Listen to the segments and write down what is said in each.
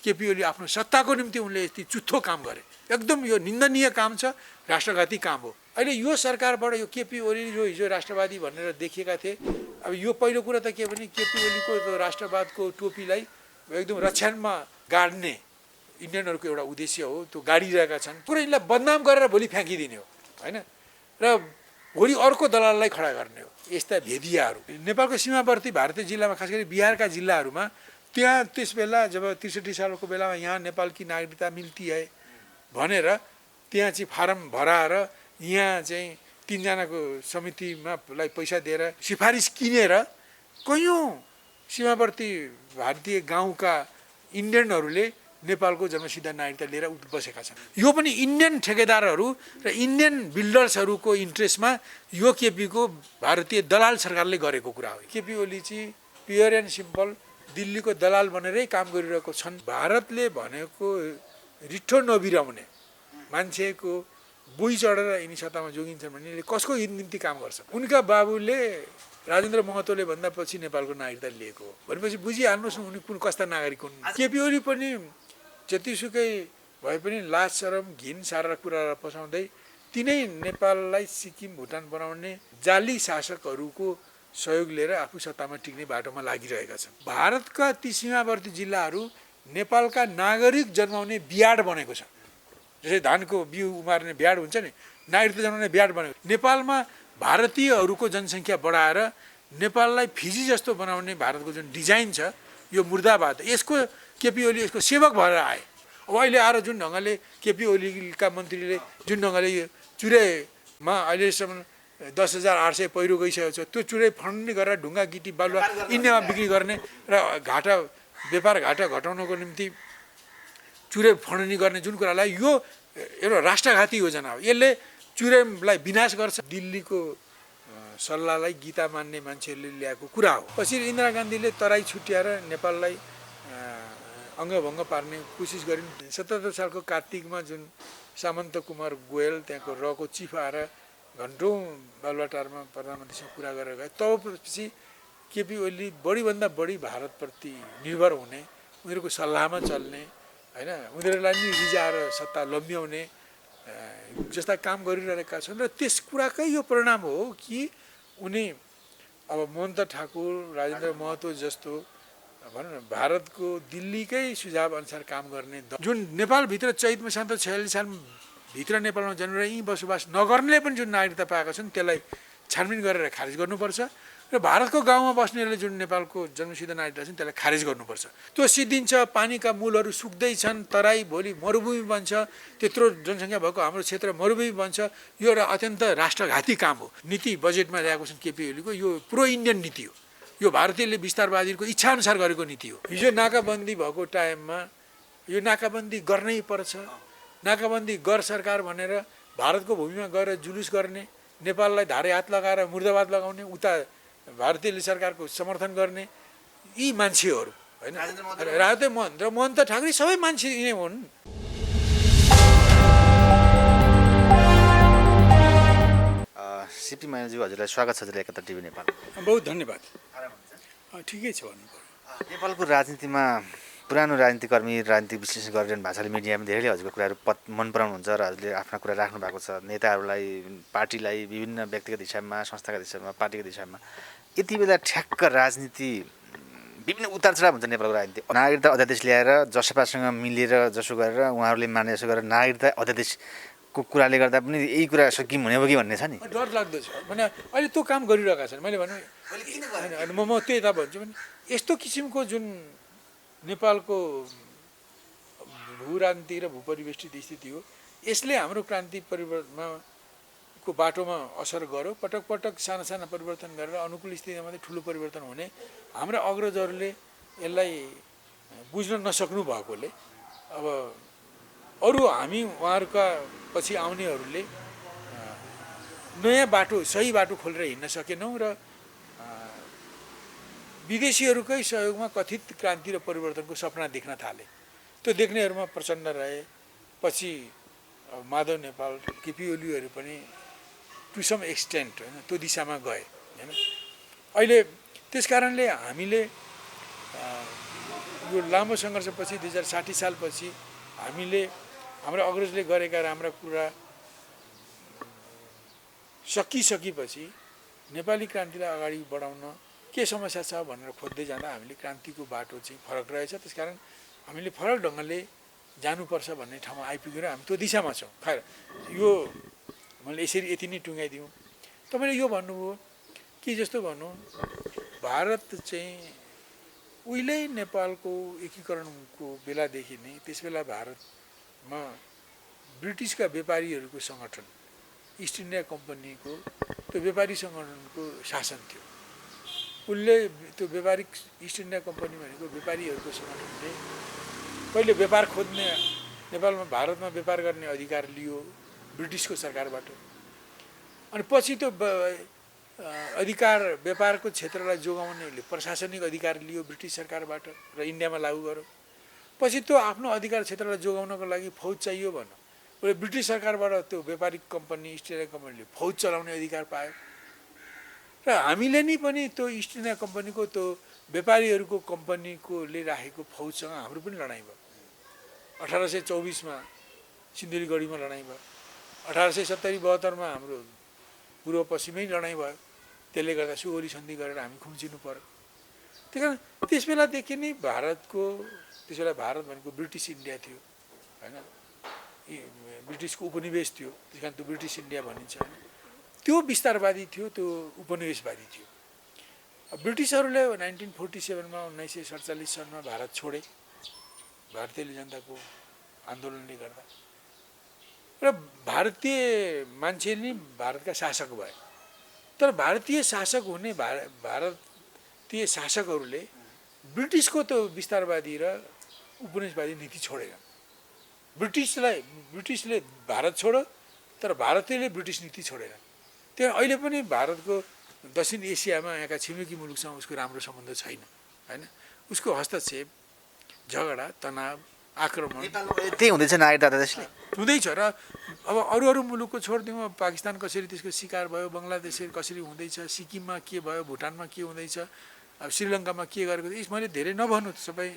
केपी ओली आफ्नो सत्ताको निम्ति उनले यति चुत्थो काम गरे। एकदम यो निन्दनीय काम छ, राष्ट्रघाती काम हो। अहिले यो सरकारबाट यो केपी ओली जो हिजो राष्ट्रवादी भनेर देखिएका थिए, अब यो पहिलो कुरा त के भने केपी ओलीको राष्ट्रवादको टोपीलाई एकदम रक्षामा गाड्ने इन्डियनहरूको एउटा उद्देश्य हो, त्यो गाडिरहेका छन्। पुरै यिनलाई बदनाम गरेर भोलि फ्याँकिदिने हो होइन, र भोलि अर्को दलाललाई खडा गर्ने हो। यस्ता भेदियाहरू नेपालको सीमावर्ती भारतीय जिल्लामा, खास गरी बिहारका जिल्लाहरूमा, त्यहाँ त्यस बेला जब 63 सालको बेलामा यहाँ नेपाल की नागरिकता मिल्ती है भनेर त्यहाँ चाहिँ फारम भराएर यहाँ चाहिँ 3 जनाको समितिमा पैसा दिएर सिफारिस किनेर कयौँ सीमावर्ती भारतीय गाउँका इन्डियनहरूले नेपालको जन्मसिद्ध नागरिकता लिएर बसेका छन्। यो पनि इन्डियन ठेकेदारहरू र इन्डियन बिल्डर्सहरूको इन्ट्रेस्टमा यो केपीको भारतीय दलाल सरकारले गरेको कुरा हो। केपी ओली चाहिँ प्योर एन्ड सिम्पल दिल्लीको दलाल बनेरै काम गरिरहेको छन्। भारतले भनेको रिठो नबिराउने मान्छेको बुई चढेर यिनी सत्तामा जोगिन्छन् भने कसको निम्ति काम गर्छ? उनका बाबुले राजेन्द्र महतोले भन्दा पछि नेपालको नागरिकता लिएको हो भनेपछि बुझिहाल्नुहोस् न उनी कुन कस्ता नागरिक हुन्। केपी ओली पनि जतिसुकै भए पनि लाज शरम घिन सारा कुरालाई पसाउँदै तिनै नेपाललाई सिक्किम भुटान बनाउने जाली शासकहरूको सहयोग लिएर आफू सत्तामा टिक्ने बाटोमा लागिरहेका छन्। भारतका ती सीमावर्ती जिल्लाहरू नेपालका नागरिक जन्माउने बियाड बनेको छ। जस्तै धानको बिउ उमार्ने बियाड हुन्छ नि, नागरिकता जन्माउने बियाड बनेको। नेपालमा भारतीयहरूको जनसङ्ख्या बढाएर नेपाललाई फिजी जस्तो बनाउने भारतको जुन डिजाइन छ यो मुर्दाबाद, यसको केपी ओली यसको सेवक भएर आए। अब अहिले आएर जुन ढङ्गले केपी ओलीका मन्त्रीले जुन ढङ्गले यो चुरेमा अहिलेसम्म 10,800 पहिरो गइसकेको छ, त्यो चुरे फन्ने गरेर ढुङ्गा गिटी बालुवा इन्डियामा बिक्री गर्ने र व्यापार घाटा घटाउनको निम्ति चुरे फन्नी गर्ने जुन कुरालाई यो एउटा राष्ट्रघाती योजना हो। यसले चुरेलाई विनाश गर्छ। दिल्लीको सल्लाहलाई गीता मान्ने मान्छेहरूले ल्याएको कुरा हो। पछि इन्दिरा गान्धीले तराई छुट्याएर नेपाललाई अङ्गभङ्ग पार्ने कोसिस गरिन्। 77 सालको कार्तिकमा जुन सामन्त कुमार गोयल त्यहाँको रको चिफ आएर घन्टौँ बालुवाटारमा प्रधानमन्त्रीसँग कुरा गरेर गए। तबपछि केपी ओली बढीभन्दा बढी भारतप्रति निर्भर हुने, उनीहरूको सल्लाहमा चल्ने होइन, उनीहरूलाई नि रिजाएर सत्ता लम्ब्याउने जस्ता काम गरिरहेका छन्। र त्यस कुराकै यो परिणाम हो कि उनी अब मोहन्त ठाकुर, राजेन्द्र महतो जस्तो भनौँ न भारतको दिल्लीकै सुझाव अनुसार काम गर्ने जुन नेपालभित्र चैत मसान्त 46 सालभित्र नेपालमा जन्मेर यहीँ बसोबास नगर्नेले पनि जुन नागरिकता पाएका छन् त्यसलाई छानबिन गरेर खारेज गर्नुपर्छ र भारतको गाउँमा बस्नेहरूले जुन नेपालको जन्मसिद्ध नागरिकता छन् त्यसलाई खारेज गर्नुपर्छ। त्यो सिद्धिन्छ। पानीका मूलहरू सुक्दैछन्, तराई भोलि मरुभूमि बन्छ, त्यत्रो जनसङ्ख्या भएको हाम्रो क्षेत्र मरुभूमि बन्छ। यो एउटा अत्यन्त राष्ट्रघाती काम हो। नीति बजेटमा ल्याएको छन् केपी ओलीको, यो प्रो इन्डियन नीति हो। यो भारतीयले विस्तारवादीको इच्छाअनुसार गरेको नीति हो। हिजो नाकाबन्दी भएको टाइममा यो नाकाबन्दी गर्नै पर्छ, नाकाबन्दी गर सरकार भनेर भारतको भूमिमा गएर जुलुस गर्ने, नेपाललाई धारे हात लगाएर मुर्दाबाद लगाउने, उता भारतीय सरकारको समर्थन गर्ने यी मान्छेहरू होइन। राजेन्द्र महत र मोहन्त ठाकुर सबै मान्छे यिनै हुन्। सिपी मैनाज्यू, हजुरलाई स्वागत छ हजुर एकता टिभी नेपाल। बहुत धन्यवाद। ठिकै छ भन्नु पर्यो। नेपालको राजनीतिमा पुरानो राजनीतिकर्मी, राजनीतिक विश्लेषण गरिरहनु भएको छ। मिडियामा धेरैले हजुरको कुराहरू मन पराउनुहुन्छ र हजुरले आफ्ना कुरा राख्नु भएको छ। नेताहरूलाई, पार्टीलाई, विभिन्न व्यक्तिगत हिसाबमा, संस्थागत हिसाबमा, पार्टीगत हिसाबमा यति बेला ठ्याक्क राजनीति विभिन्न उतार चढाव हुन्छ नेपालको राजनीति। नागरिकता अध्यादेश ल्याएर जसपासँग मिलेर जसो गरेर उहाँहरूले माने जसो गरेर नागरिकता अध्यादेशको कुराले गर्दा पनि यही कुरा सकिम हुने हो कि भन्ने छ नि। डर लाग्दछ भने अहिले त्यो काम गरिरहेका छन्। मैले भने म त्यही त भन्छु भने यस्तो किसिमको जुन नेपालको भू राजनीति र भूपरिवेष्टित स्थिति हो, यसले हाम्रो क्रान्ति परिवर्तनमा को बाटोमा असर गर्यो। पटक पटक साना साना परिवर्तन गरेर अनुकूल स्थितिमा मात्रै ठुलो परिवर्तन हुने हाम्रा अग्रजहरूले यसलाई बुझ्न नसक्नु भएकोले अब अरू हामी उहाँहरूका पछि आउनेहरूले नयाँ बाटो, सही बाटो खोलेर हिँड्न सकेनौँ र विदेशीहरूकै सहयोगमा कथित क्रान्ति र परिवर्तनको सपना देख्न थाले। त्यो देख्नेहरूमा प्रचण्ड रहे, पछि माधव नेपाल, केपी ओलीहरू पनि टु सम एक्सटेन्ट होइन त्यो दिशामा गए होइन। अहिले त्यस कारणले हामीले यो लामो सङ्घर्षपछि 2060 सालपछि हामीले हाम्रो अग्रजले गरेका राम्रा कुरा सकिसकेपछि नेपाली क्रान्तिलाई अगाडि बढाउन के समस्या छ भनेर खोज्दै जाँदा हामीले क्रान्तिको बाटो चाहिँ फरक रहेछ। त्यसकारण हामीले फरक ढङ्गले जानुपर्छ भन्ने ठाउँमा आइपुगेर हामी त्यो दिशामा छौँ। खैर यो मैले यसरी यति नै टुङ्गाइदिउँ। तपाईँले यो भन्नुभयो कि जस्तो भनौँ भारत चाहिँ उहिल्यै नेपालको एकीकरणको बेलादेखि नै त्यस बेला भारतमा ब्रिटिसका व्यापारीहरूको सङ्गठन इस्ट इन्डिया कम्पनीको त्यो व्यापारी सङ्गठनको शासन थियो। उसले त्यो व्यापारिक इस्ट इन्डिया कम्पनी भनेको व्यापारीहरूको सङ्गठनले पहिले व्यापार खोज्ने नेपालमा भारतमा व्यापार गर्ने अधिकार लियो ब्रिटिसको सरकारबाट। अनि पछि त्यो अधिकार व्यापारको क्षेत्रलाई जोगाउनेले प्रशासनिक अधिकार लियो ब्रिटिस सरकारबाट र इन्डियामा लागू गर्यो। पछि त्यो आफ्नो अधिकार क्षेत्रलाई जोगाउनको लागि फौज चाहियो भन्यो। उसले ब्रिटिस सरकारबाट त्यो व्यापारिक कम्पनी इस्ट इन्डिया कम्पनीले फौज चलाउने अधिकार पायो र हामीले नि पनि त्यो इस्ट इन्डिया कम्पनीको त्यो व्यापारीहरूको कम्पनीकोले राखेको फौजसँग हाम्रो पनि लडाइँ भयो। 1824 सिन्धुलीगढीमा लडाइँ भयो। 1870-72 हाम्रो पूर्व पश्चिमै लडाइँ भयो। त्यसले गर्दा सुगौली सन्धि गरेर हामी खुम्चिनु पर्यो। त्यही कारण त्यस बेलादेखि नै भारतको त्यस बेला भारत भनेको ब्रिटिस इन्डिया थियो होइन, ब्रिटिसको उपनिवेश थियो। त्यस कारण त्यो ब्रिटिस इन्डिया भनिन्छ होइन। त्यो विस्तारवादी थियो, त्यो उपनिवेशवादी थियो। ब्रिटिसहरूले 1947 सनमा भारत छोडे भारतीय जनताको आन्दोलनले गर्दा र भारतीय मान्छे नै भारतका शासक भए। तर भारतीय शासक हुने भारतीय शासकहरूले ब्रिटिसको त्यो विस्तारवादी र उपनिवेशवादी नीति छोडेनन्। ब्रिटिसले भारत छोड्यो तर भारतीयले ब्रिटिस नीति छोडेनन्। त्यो अहिले पनि भारतको दक्षिण एसियामा यहाँका छिमेकी मुलुकसँग उसको राम्रो सम्बन्ध छैन होइन। उसको हस्तक्षेप, झगडा, तनाव, आक्रमण त्यही हुँदैछ नागरिकता त्यसले हुँदैछ। र अब अरू मुलुकको छोडिदिउँ, पाकिस्तान कसरी त्यसको शिकार भयो, बङ्गलादेश कसरी हुँदैछ, सिक्किममा के भयो, भुटानमा के हुँदैछ, अब श्रीलङ्कामा के गरेको मैले धेरै नभन्नु, सबै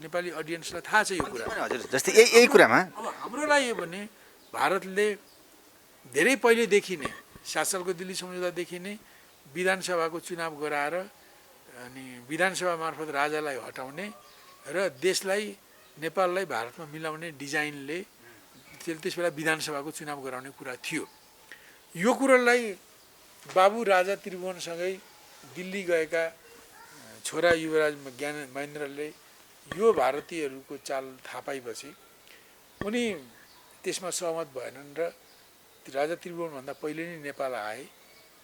नेपाली अडियन्सलाई थाहा छ यो कुरा। हजुर जस्तै यही कुरामा अब हाम्रो लागि भने भारतले धेरै पहिलेदेखि नै 7 सालको दिल्ली सम्झौतादेखि नै विधानसभाको चुनाव गराएर अनि विधानसभा मार्फत राजालाई हटाउने र देशलाई नेपाललाई भारतमा मिलाउने डिजाइनले त्यस बेला विधानसभाको चुनाव गराउने कुरा थियो। यो कुरालाई बाबु राजा त्रिभुवनसँगै दिल्ली गएका छोरा युवराज ज्ञान महेन्द्रले यो भारतीयहरूको चाल थाहा पाएपछि उनी त्यसमा सहमत भएनन् र राजा त्रिभुवनभन्दा पहिले नै नेपाल आए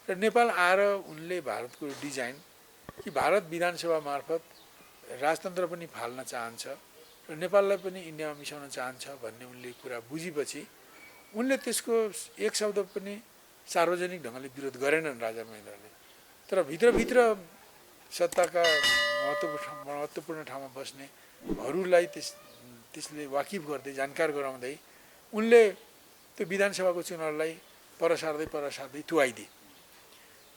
र नेपाल आएर उनले भारतको डिजाइन कि भारत विधानसभा मार्फत राजतन्त्र पनि फाल्न चाहन्छ र नेपाललाई पनि इन्डियामा मिसाउन चाहन्छ भन्ने उनले कुरा बुझेपछि उनले त्यसको एक शब्द पनि सार्वजनिक ढङ्गले विरोध गरेनन् राजा महेन्द्रले। तर भित्रभित्र सत्ताका महत्त्वपूर्ण ठाउँमा बस्नेहरूलाई त्यसले वाकिफ गर्दै जानकार गराउँदै उनले त्यो विधानसभाको चुनावलाई परसार्दै तुहाइदिए।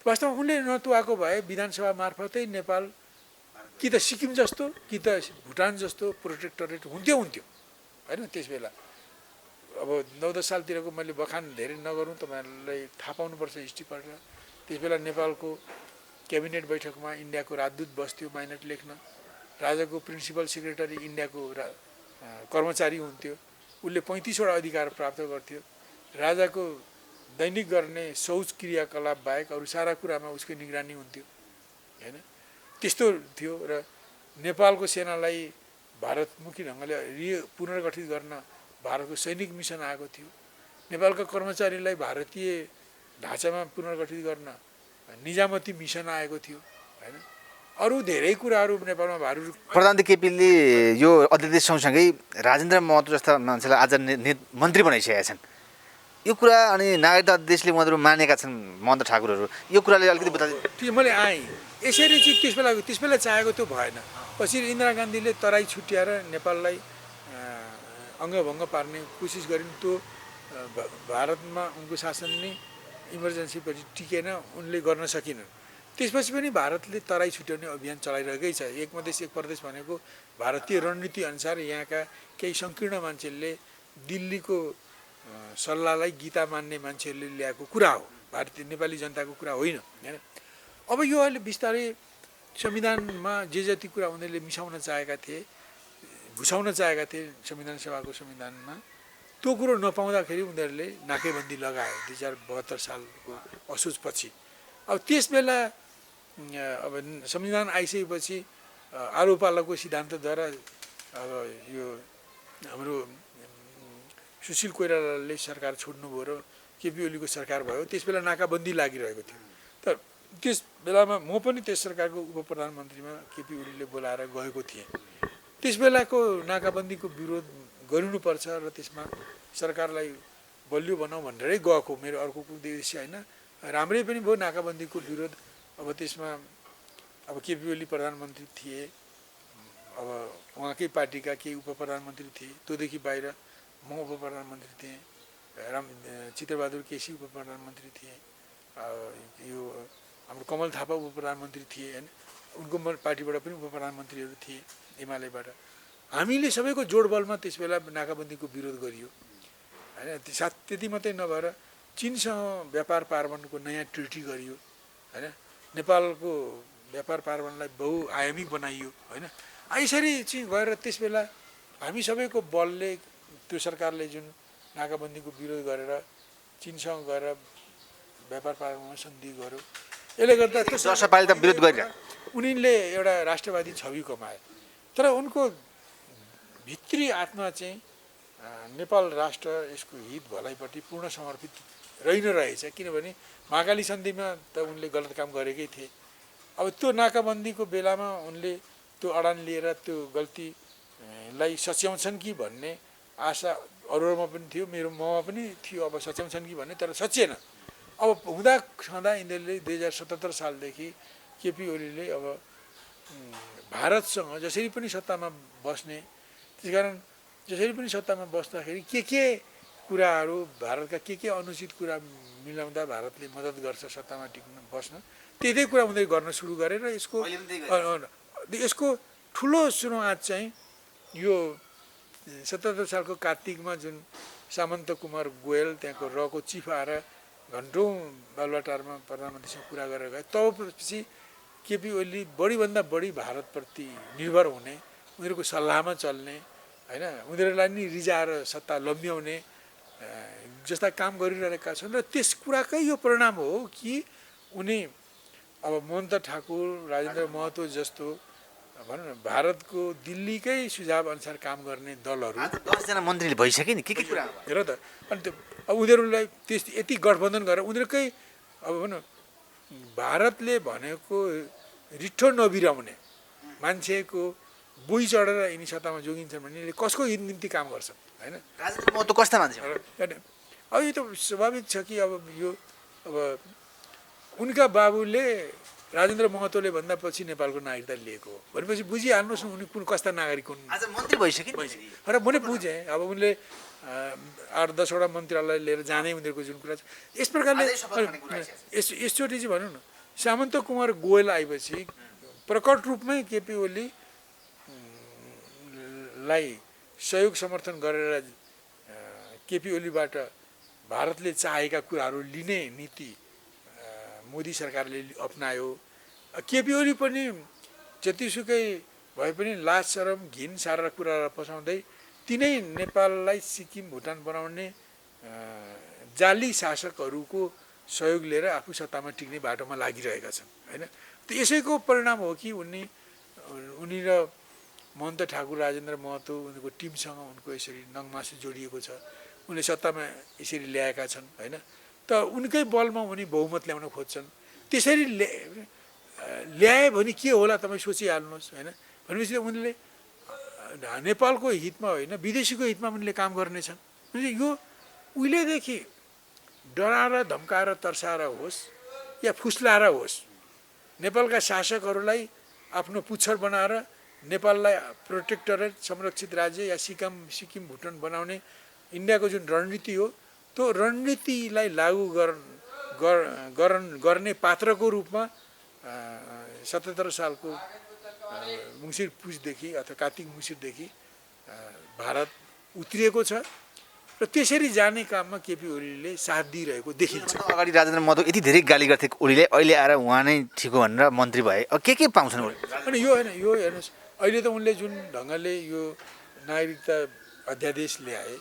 वास्तवमा उनले नतुहाएको भए विधानसभा मार्फतै नेपाल कि त सिक्किम जस्तो कि त भुटान जस्तो प्रोटेक्टरेट हुन्थ्यो होइन। त्यस बेला अब 9-10 सालतिरको मैले बखान धेरै नगरौँ, तपाईँहरूलाई थाहा पाउनुपर्छ हिस्ट्री पढेर। त्यस बेला नेपालको क्याबिनेट बैठकमा इन्डियाको राजदूत बस्थ्यो माइनट लेख्न, राजाको प्रिन्सिपल सेक्रेटरी इन्डियाको कर्मचारी हुन्थ्यो, उसले 35वटा अधिकार प्राप्त गर्थ्यो। राजाको दैनिक गर्ने शौच क्रियाकलाप बाहेक अरू सारा कुरामा उसको निगरानी हुन्थ्यो होइन। त्यस्तो थियो र नेपालको सेनालाई भारतमुखी ढङ्गले पुनर्गठित गर्न भारतको सैनिक मिसन आएको थियो। नेपालका कर्मचारीलाई भारतीय ढाँचामा पुनर्गठित गर्न निजामती मिसन आएको थियो होइन। अरू धेरै कुराहरू नेपालमा प्रधानमन्त्री केपीले यो अध्यक्ष सँगसँगै राजेन्द्र महतो जस्ता मान्छेलाई आज मन्त्री बनाइसकेका छन्। यो कुरा अनि नागरिकता अध्यक्षले उहाँहरू मानेका छन् महन्त ठाकुरहरू, यो कुराले अलिकति बताइदिनु। मैले आएँ यसरी चाहिँ त्यस बेला चाहेको त्यो भएन। पछि इन्दिरा गान्धीले तराई छुट्याएर नेपाललाई अङ्गभङ्ग पार्ने कोसिस गरिन्। त्यो भारतमा उनको शासन नै इमर्जेन्सीपछि टिकेन, उनले गर्न सकिनन्। त्यसपछि पनि भारतले तराई छुट्याउने अभियान चलाइरहेकै छ। एक मधेस एक प्रदेश भनेको भारतीय रणनीति अनुसार यहाँका केही सङ्कीर्ण मान्छेले दिल्लीको सल्लाहलाई गीता मान्ने मान्छेहरूले ल्याएको कुरा हो, भारतीय नेपाली जनताको कुरा होइन हैन। अब यो अहिले बिस्तारै संविधानमा जे जति कुरा उनीहरूले मिसाउन चाहेका थिए, घुसाउन चाहेका थिए संविधान सभाको संविधानमा, त्यो कुरो नपाउँदाखेरि उनीहरूले नाकेबन्दी लगायो 2072 सालको असोजपछि। अब त्यस बेला अब संविधान आइसकेपछि आलो पालोको सिद्धान्तद्वारा अब यो हाम्रो सुशील कोइरालाले सरकार छोड्नुभयो र केपी ओलीको सरकार भयो। त्यस बेला नाकाबन्दी लागिरहेको थियो। तर त्यस बेलामा म पनि त्यस सरकारको उप प्रधानमन्त्रीमा केपी ओलीले बोलाएर गएको थिएँ। त्यस बेलाको नाकाबन्दीको विरोध गरिनुपर्छ र त्यसमा सरकारलाई बलियो बनाऊ भनेरै गएको मेरो अर्को उद्देश्य होइन। राम्रै पनि भयो नाकाबन्दीको विरोध। अब त्यसमा अब केपी ओली प्रधानमन्त्री थिए, अब उहाँकै पार्टीका केही उप प्रधानमन्त्री थिए, त्योदेखि बाहिर म उप प्रधानमन्त्री थिएँ, चित्रबहादुर केसी उप प्रधानमन्त्री थिए, यो हाम्रो कमल थापा उप प्रधानमन्त्री थिए होइन, उनको पार्टीबाट पनि उप प्रधानमन्त्रीहरू थिए एमालेबाट। हामीले सबैको जोडबलमा त्यस बेला नाकाबन्दीको विरोध गरियो होइन। त्यति मात्रै नभएर चीनसँग व्यापार पार्वणको नयाँ ट्रिटी गरियो होइन। नेपालको व्यापार पार्वणलाई बहुआयामी बनाइयो होइन। यसरी चाहिँ गएर त्यस बेला हामी सबैको बलले त्यो सरकारले जुन नाकाबन्दीको विरोध गरेर चीनसँग गएर व्यापार पार्वणमा सन्धि गर्यो, यसले गर्दा त्यो दशपाले त विरोध गरिरहे उनीले एउटा राष्ट्रवादी छवि कमाए। तर उनको भित्री आत्मा चाहिँ नेपाल राष्ट्र यसको हित भलाइपट्टि पूर्ण समर्पित रहि नै रहेछ। किनभने महाकाली सन्धिमा त उनले गलत काम गरेकै थिए। अब त्यो नाकाबन्दीको बेलामा उनले त्यो अडान लिएर त्यो गल्तीलाई सच्याउँछन् कि भन्ने आशा अरूमा पनि थियो, मेरो ममा पनि थियो। अब सच्याउँछन् कि भन्ने, तर सचिएन। अब हुँदा खाँदा यिनीहरूले 2077 सालदेखि केपी ओलीले अब भारतसँग जसरी पनि सत्तामा बस्ने, त्यसकारण जसरी पनि सत्तामा बस्दाखेरि के कुराहरू भारतका के अनुचित कुरा मिलाउँदा भारतले मद्दत गर्छ सत्तामा टिक्न बस्न, त्यही कुरा उनीहरूले गर्न सुरु गरे र यसको ठुलो सुरुवात चाहिँ यो 77 सालको कार्तिकमा जुन सामन्त कुमार गोयल त्यहाँको रको चिफ आएर घन्टौँ बालुवाटारमा प्रधानमन्त्रीसँग कुरा गरेर गए। तबपछि केपी ओली बढीभन्दा बढी भारतप्रति निर्भर हुने, उनीहरूको सल्लाहमा चल्ने होइन, उनीहरूलाई नि रिजाएर सत्ता लम्ब्याउने जस्ता काम गरिरहेका छन्। र त्यस कुराकै यो परिणाम हो कि उनी अब महन्त ठाकुर, राजेन्द्र महतो जस्तो भनौँ न भारतको दिल्लीकै सुझाव अनुसार काम गर्ने दलहरू 10 जना मन्त्रीले भइसक्यो नि के कुरा हेर त। अनि त्यो अब उनीहरूलाई त्यस यति गठबन्धन गरेर उनीहरूकै अब भनौँ भारतले भनेको रिठो नबिराउने मान्छेको बुई चढेर यिनी सत्तामा जोगिन्छन् भने यिनीहरूले कसको निम्ति काम गर्छन् होइन। राजेन्द्र महतो कस्ता मान्छे अब यो त स्वाभाविक छ कि अब यो अब उनका बाबुले राजेन्द्र महतोले भन्दा पछि नेपालको नागरिकता लिएको हो भनेपछि बुझिहाल्नुहोस् न उनी कुन कस्ता नागरिक हुन्। आज मन्त्री भइसक्यो र मैले बुझेँ। अब उनले 8-10 वटा मन्त्रालय लिएर जाने उनीहरूको जुन कुरा छ यस प्रकारले यसचोटि चाहिँ भनौँ न सामन्त कुमार गोयल आएपछि प्रकट रूपमै केपी ओलीलाई सहयोग समर्थन गरेर केपी ओलीबाट भारतले चाहेका कुराहरू लिने नीति मोदी सरकारले अपनायो। केपी ओली पनि जतिसुकै भए पनि लाज शरम घिन सारा कुरा पसाउँदै तिनै नेपाललाई सिक्किम भुटान बनाउने जाली शासकहरूको सहयोग लिएर आफू सत्तामा टिक्ने बाटोमा लागिरहेका छन् होइन। त यसैको परिणाम हो कि उनी र महन्त ठाकुर, राजेन्द्र महतो उनीहरूको टिमसँग उनको यसरी नङमासु जोडिएको छ। उनले सत्तामा यसरी ल्याएका छन् होइन। त उनकै बलमा उनी बहुमत ल्याउन खोज्छन्। त्यसरी ल्याए भने के होला तपाईँ सोचिहाल्नुहोस् होइन। भनेपछि उनले नेपालको हितमा होइन विदेशीको हितमा उनले काम गर्नेछन्। यो उहिलेदेखि डराएर धम्काएर तर्साएर होस् या फुस्लाएर होस् नेपालका शासकहरूलाई आफ्नो पुच्छर बनाएर नेपाललाई प्रोटेक्टरेट संरक्षित राज्य या सिक्किम भुटान बनाउने इन्डियाको जुन रणनीति हो त्यो रणनीतिलाई लागू गर्ने पात्रको रूपमा 77 सालको मङ्सिर पुसदेखि अथवा कार्तिक मङ्सिरदेखि भारत उत्रिएको छ र त्यसरी जाने काममा केपी ओलीले साथ दिइरहेको देखिन्छ। अगाडि राजेन्द्र महतो यति धेरै गाली गर्थे ओलीले, अहिले आएर उहाँ नै ठिक हो भनेर मन्त्री भए। के पाउँछन् ओली? अनि यो होइन, यो हेर्नुहोस्, अहिले त उनले जुन ढङ्गले यो नागरिकता अध्यादेश ल्याए,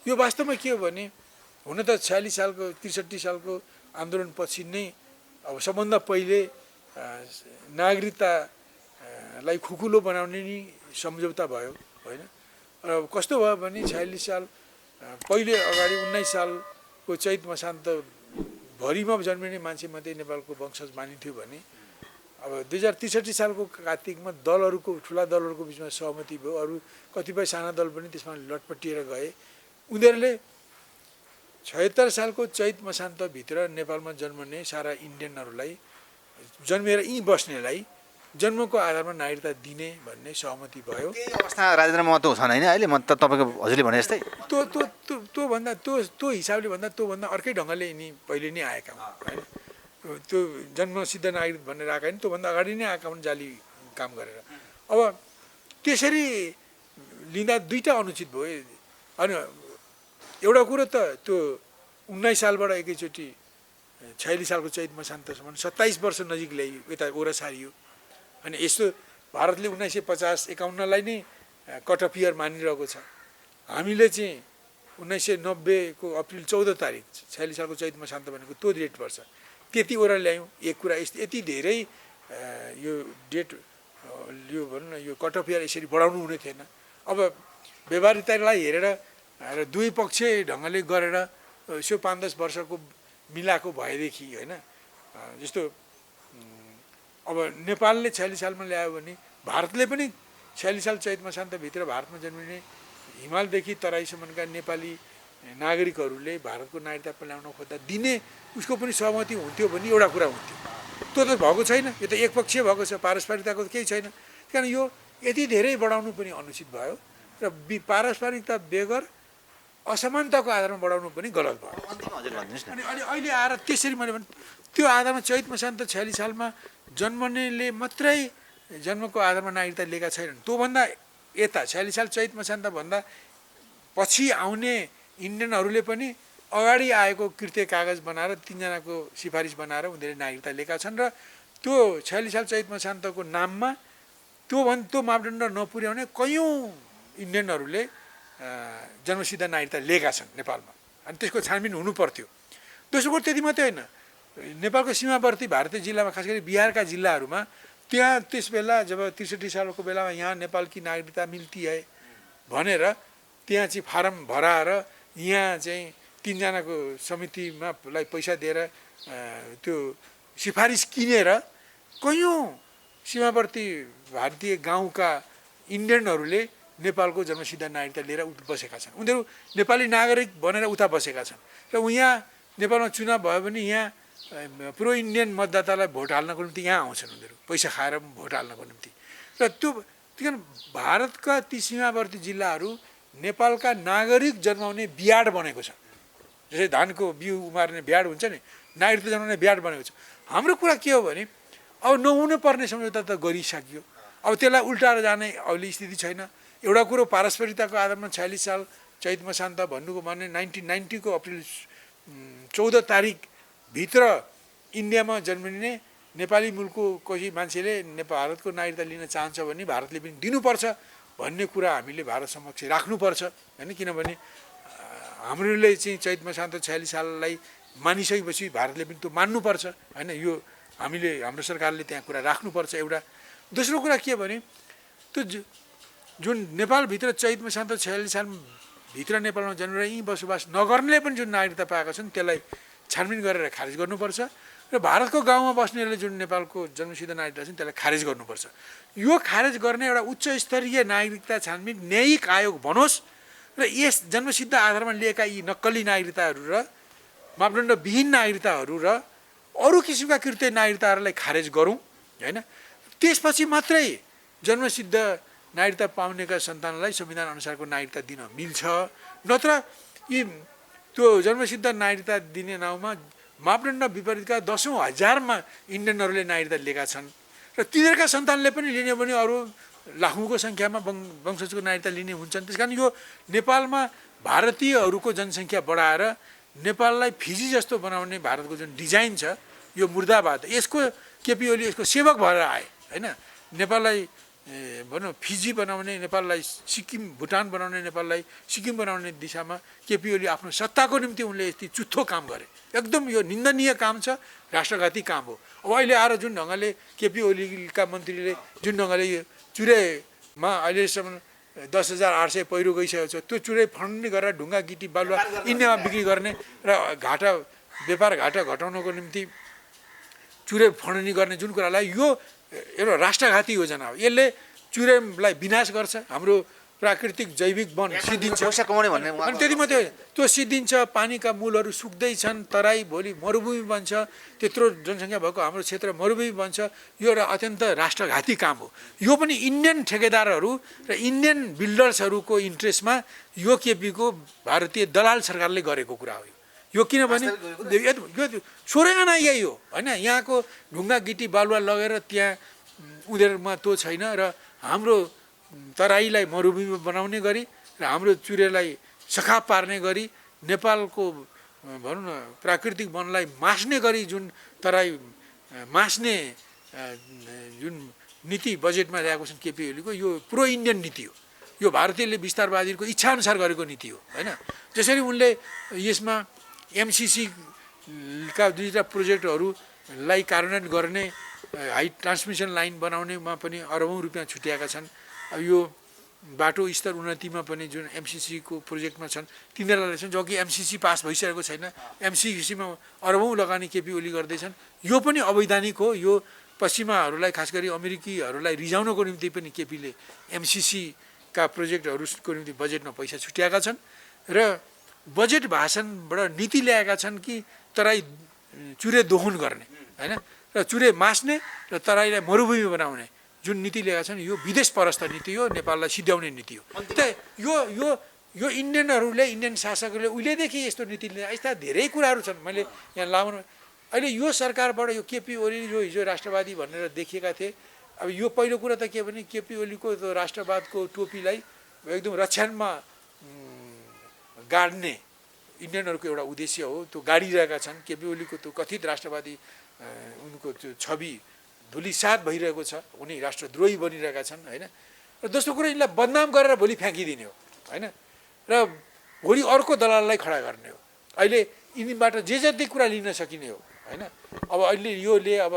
यो वास्तवमा के हो भने, हुन त 46 सालको 63 सालको आन्दोलनपछि नै अब सबभन्दा पहिले नागरिकतालाई खुकुलो बनाउने नि सम्झौता भयो होइन। र कस्तो भयो भने 46 साल पहिले अगाडि 19 सालको चैत मसान्त भरिमा जन्मिने मान्छे मात्रै नेपालको वंशज मानिन्थ्यो भने अब 2063 सालको कार्तिकमा दलहरूको ठुला दलहरूको बिचमा सहमति भयो, अरू कतिपय साना दल पनि त्यसमा लटपटिएर गए। उनीहरूले 76 सालको चैत मसान्तभित्र नेपालमा जन्मने सारा इन्डियनहरूलाई जन्मेर यहीँ बस्नेलाई जन्मको आधारमा नागरिकता दिने भन्ने सहमति भयो। त्यही अवस्था राजेन्द्र महतो छन् होइन अहिले? म त तपाईँको हजुरले भने जस्तै त्यो हिसाबले भन्दा त्योभन्दा अर्कै ढङ्गले यिनी पहिले नै आएका हुन् होइन। त्यो जन्मसिद्ध नागरिक भनेर आएका होइन, त्योभन्दा अगाडि नै आएका हुन् जाली काम गरेर। अब त्यसरी लिँदा दुईवटा अनुचित भयो। अनि एउटा कुरो त त्यो 19 सालबाट एकैचोटि 46 सालको चैत मसान्तसम्म 27 वर्ष नजिक ल्याइयो, यता ओरा सारियो। अनि यस्तो भारतले 1950-51लाई नै कट अफ इयर मानिरहेको छ। हामीले चाहिँ 1990 को अप्रिल 14 तारिक 46 सालको चैत मसान्त भनेको त्यो डेट पर्छ, त्यति ओरा ल्यायौँ। एक कुरा यति धेरै यो डेट यो भनौँ न, यो कट अफ इयर यसरी बढाउनु हुने थिएन। अब व्यवहारिकतालाई हेरेर र दुई पक्ष ढङ्गले गरेर यसो 5-10 वर्षको मिलाएको भएदेखि होइन, जस्तो अब नेपालले 46 सालमा ल्यायो भने भारतले पनि 46 साल चैत मसान्तभित्र भारतमा जन्मिने हिमालदेखि तराईसम्मका नेपाली नागरिकहरूले भारतको नागरिकता ल्याउन खोज्दा दिने उसको पनि सहमति हुन्थ्यो भने एउटा कुरा हुन्थ्यो। त्यो त भएको छैन, यो त एकपक्षीय भएको छ, पारस्परिकताको केही छैन। कारण यो यति धेरै बढाउनु पनि अनुचित भयो र पारस्परिकता बेगर असमानताको आधारमा बढाउनु पनि गलत भयो। अनि अहिले आएर त्यसरी मैले भने त्यो आधारमा चैत मसान्त 46 सालमा जन्मनेले मात्रै जन्मको आधारमा नागरिकता लिएका छैनन्। त्योभन्दा यता 46 साल चैत मसान्त भन्दा पछि आउने इन्डियनहरूले पनि अगाडि आएको कृत्य कागज बनाएर 3 जनाको सिफारिस बनाएर उनीहरूले नागरिकता लिएका छन्। र त्यो 46 साल चैत मसान्तको नाममा त्यो मापदण्ड नपुर्याउने कयौँ इन्डियनहरूले जन्मसिद्ध नागरिकता लिएका छन् नेपालमा। अनि त्यसको छानबिन हुनु पर्थ्यो। दोस्रो कुरो त्यति मात्रै होइन, नेपालको सीमावर्ती भारतीय जिल्लामा खास गरी बिहारका जिल्लाहरूमा त्यहाँ त्यस बेला जब 63 सालको बेलामा यहाँ नेपाल की नागरिकता मिल्ती है भनेर त्यहाँ चाहिँ फारम भराएर यहाँ चाहिँ 3 जनाको समितिमा पैसा दिएर त्यो सिफारिस किनेर कयौँ सीमावर्ती भारतीय गाउँका इन्डियनहरूले नेपालको जन्मसिद्ध नागरिकता लिएर बसेका छन्। उनीहरू नेपाली नागरिक बनेर उता बसेका छन् र यहाँ नेपालमा चुनाव भयो भने यहाँ प्रो इन्डियन मतदातालाई भोट हाल्नको निम्ति यहाँ आउँछन् उनीहरू, पैसा खाएर भोट हाल्नको निम्ति। र त्यो कारण भारतका ती सीमावर्ती जिल्लाहरू नेपालका नागरिक जन्माउने बियाड बनेको छ। जस्तै धानको बिउ उमार्ने बियाड हुन्छ नि, नागरिकता जन्माउने बियाड बनेको छ। हाम्रो कुरा के हो भने अब नहुनु पर्ने सम्झौता त गरिसकियो, अब त्यसलाई उल्टाएर जाने अहिले स्थिति छैन। एउटा कुरो पारस्परिकताको आधारमा 46 साल चैत मसान्त भन्नुको भने 1990 को अप्रिल 14 तारिकभित्र इन्डियामा जन्मिने नेपाली मुलुकको कोही मान्छेले भारतको नागरिकता लिन चाहन्छ भने भारतले पनि दिनुपर्छ भन्ने कुरा हामीले भारत समक्ष राख्नुपर्छ होइन। किनभने हाम्रोले चाहिँ चैत मसान्त 46 साललाई मानिसकेपछि भारतले पनि त्यो मान्नुपर्छ होइन। यो हामीले हाम्रो सरकारले त्यहाँ कुरा राख्नुपर्छ एउटा। दोस्रो कुरा के भने त्यो जुन नेपालभित्र चैत मसान्त 46 सालभित्र नेपालमा जन्मेर यहीँ बसोबास नगर्नेले पनि जुन नागरिकता पाएका छन् त्यसलाई छानबिन गरेर खारेज गर्नुपर्छ र भारतको गाउँमा बस्नेहरूले जुन नेपालको जन्मसिद्ध नागरिकता छन् त्यसलाई खारेज गर्नुपर्छ। यो खारेज गर्ने एउटा उच्च स्तरीय नागरिकता छानबिन न्यायिक आयोग बनोस् र यस जन्मसिद्ध आधारमा लिएका यी नक्कली नागरिकताहरू र मापदण्डविहीन नागरिकताहरू र अरू किसिमका कृत्य नागरिकताहरूलाई खारेज गरौँ होइन। त्यसपछि मात्रै जन्मसिद्ध नागरिकता पाउनेका सन्तानलाई संविधान अनुसारको नागरिकता दिन मिल्छ। नत्र यी त्यो जन्मसिद्ध नागरिकता दिने नाउँमा मापदण्ड विपरीतका दशौँ हजारमा इन्डियनहरूले नागरिकता लिएका छन् र तिनीहरूका सन्तानले पनि लिने भने अरू लाखौँको सङ्ख्यामा वंशजको नागरिकता लिने हुन्छन्। त्यस कारण यो नेपालमा भारतीयहरूको जनसङ्ख्या बढाएर नेपाललाई फिजी जस्तो बनाउने भारतको जुन डिजाइन छ यो मुर्दाबाद, यसको केपी ओली यसको सेवक भएर आए होइन। नेपाललाई भनौँ फिजी बनाउने, नेपाललाई सिक्किम भुटान बनाउने, नेपाललाई सिक्किम बनाउने दिशामा केपी ओली आफ्नो सत्ताको निम्ति उनले यति चुत्थो काम गरे। एकदम यो निन्दनीय काम छ, राष्ट्रघाती काम हो। अब अहिले आएर जुन ढङ्गले केपी ओलीका मन्त्रीले जुन ढङ्गले यो चुरेमा अहिलेसम्म 10,800 पहिरो गइसकेको छ, त्यो चुरे फन्ने गरेर ढुङ्गा गिटी बालुवा इन्डियामा बिक्री गर्ने र व्यापार घाटा घटाउनको निम्ति चुरे फन्नी गर्ने जुन कुरालाई यो एउटा राष्ट्रघाती योजना हो। यसले चुरेलाई विनाश गर्छ, हाम्रो प्राकृतिक जैविक वन सिद्धिन्छ अनि त्यति मात्रै होइन, त्यो सिद्धिन्छ, पानीका मूलहरू सुक्दैछन्, तराई भोलि मरुभूमि बन्छ, त्यत्रो जनसङ्ख्या भएको हाम्रो क्षेत्र मरुभूमि बन्छ। यो एउटा अत्यन्त राष्ट्रघाती काम हो। यो पनि इन्डियन ठेकेदारहरू र इन्डियन बिल्डर्सहरूको इन्ट्रेस्टमा यो केपीको भारतीय दलाल सरकारले गरेको कुरा हो। यो किनभने यो छोरै आना यही हो होइन। यहाँको ढुङ्गा गिटी बालुवा लगेर त्यहाँ उनीहरूमा त्यो छैन र हाम्रो तराईलाई मरुभूमि बनाउने गरी र हाम्रो चुरेलाई सखा पार्ने गरी नेपालको भनौँ न प्राकृतिक वनलाई मास्ने गरी जुन तराई मास्ने जुन नीति बजेटमा ल्याएको छन् केपी ओलीको, यो प्रो इन्डियन नीति हो। यो भारतीयले विस्तारवादीको इच्छाअनुसार गरेको नीति हो होइन। जसरी उनले यसमा एमसिसीका दुईवटा प्रोजेक्टहरूलाई कार्यान्वयन गर्ने, हाई ट्रान्समिसन लाइन बनाउनेमा पनि अरबौँ रुपियाँ छुट्याएका छन्। अब यो बाटो स्तर उन्नतिमा पनि जुन एमसिसीको प्रोजेक्टमा छन् तिनीहरूलाई छन्, जो कि एमसिसी पास भइसकेको छैन। एमसिसीमा अरबौँ लगानी केपी ओली गर्दैछन्। यो पनि अवैधानिक हो। यो पश्चिमाहरूलाई खास गरी अमेरिकीहरूलाई रिझाउनको निम्ति पनि केपीले एमसिसीका प्रोजेक्टहरूको निम्ति बजेटमा पैसा छुट्याएका छन् र बजेट भाषणबाट नीति ल्याएका छन् कि तराई चुरे दोहन गर्ने होइन र चुरे मास्ने र तराईलाई मरुभूमि बनाउने जुन नीति ल्याएका छन्, यो विदेश परस्त नीति हो, नेपाललाई सिध्याउने नीति हो। त यो इन्डियनहरूले, इन्डियन शासकहरूले उहिलेदेखि यस्तो नीति ल्याए। यस्ता धेरै कुराहरू छन्, मैले यहाँ लाउनु। अहिले यो सरकारबाट यो केपी ओली जो हिजो राष्ट्रवादी भनेर देखिएका थिए, अब यो पहिलो कुरा त के भने केपी ओलीको त्यो राष्ट्रवादको टोपीलाई एकदम रक्षामा गाड्ने इन्डियनहरूको एउटा उद्देश्य हो। त्यो गाडिरहेका छन्। केपी ओलीको त्यो कथित राष्ट्रवादी उनको त्यो छवि धुलिसात भइरहेको छ, उनी राष्ट्रद्रोही बनिरहेका छन् होइन। र दोस्रो कुरा यिनलाई बदनाम गरेर भोलि फ्याँकिदिने हो होइन, र भोलि अर्को दलाललाई खडा गर्ने हो। अहिले यिनीबाट जे जति कुरा लिन सकिने हो होइन। अब अहिले योले अब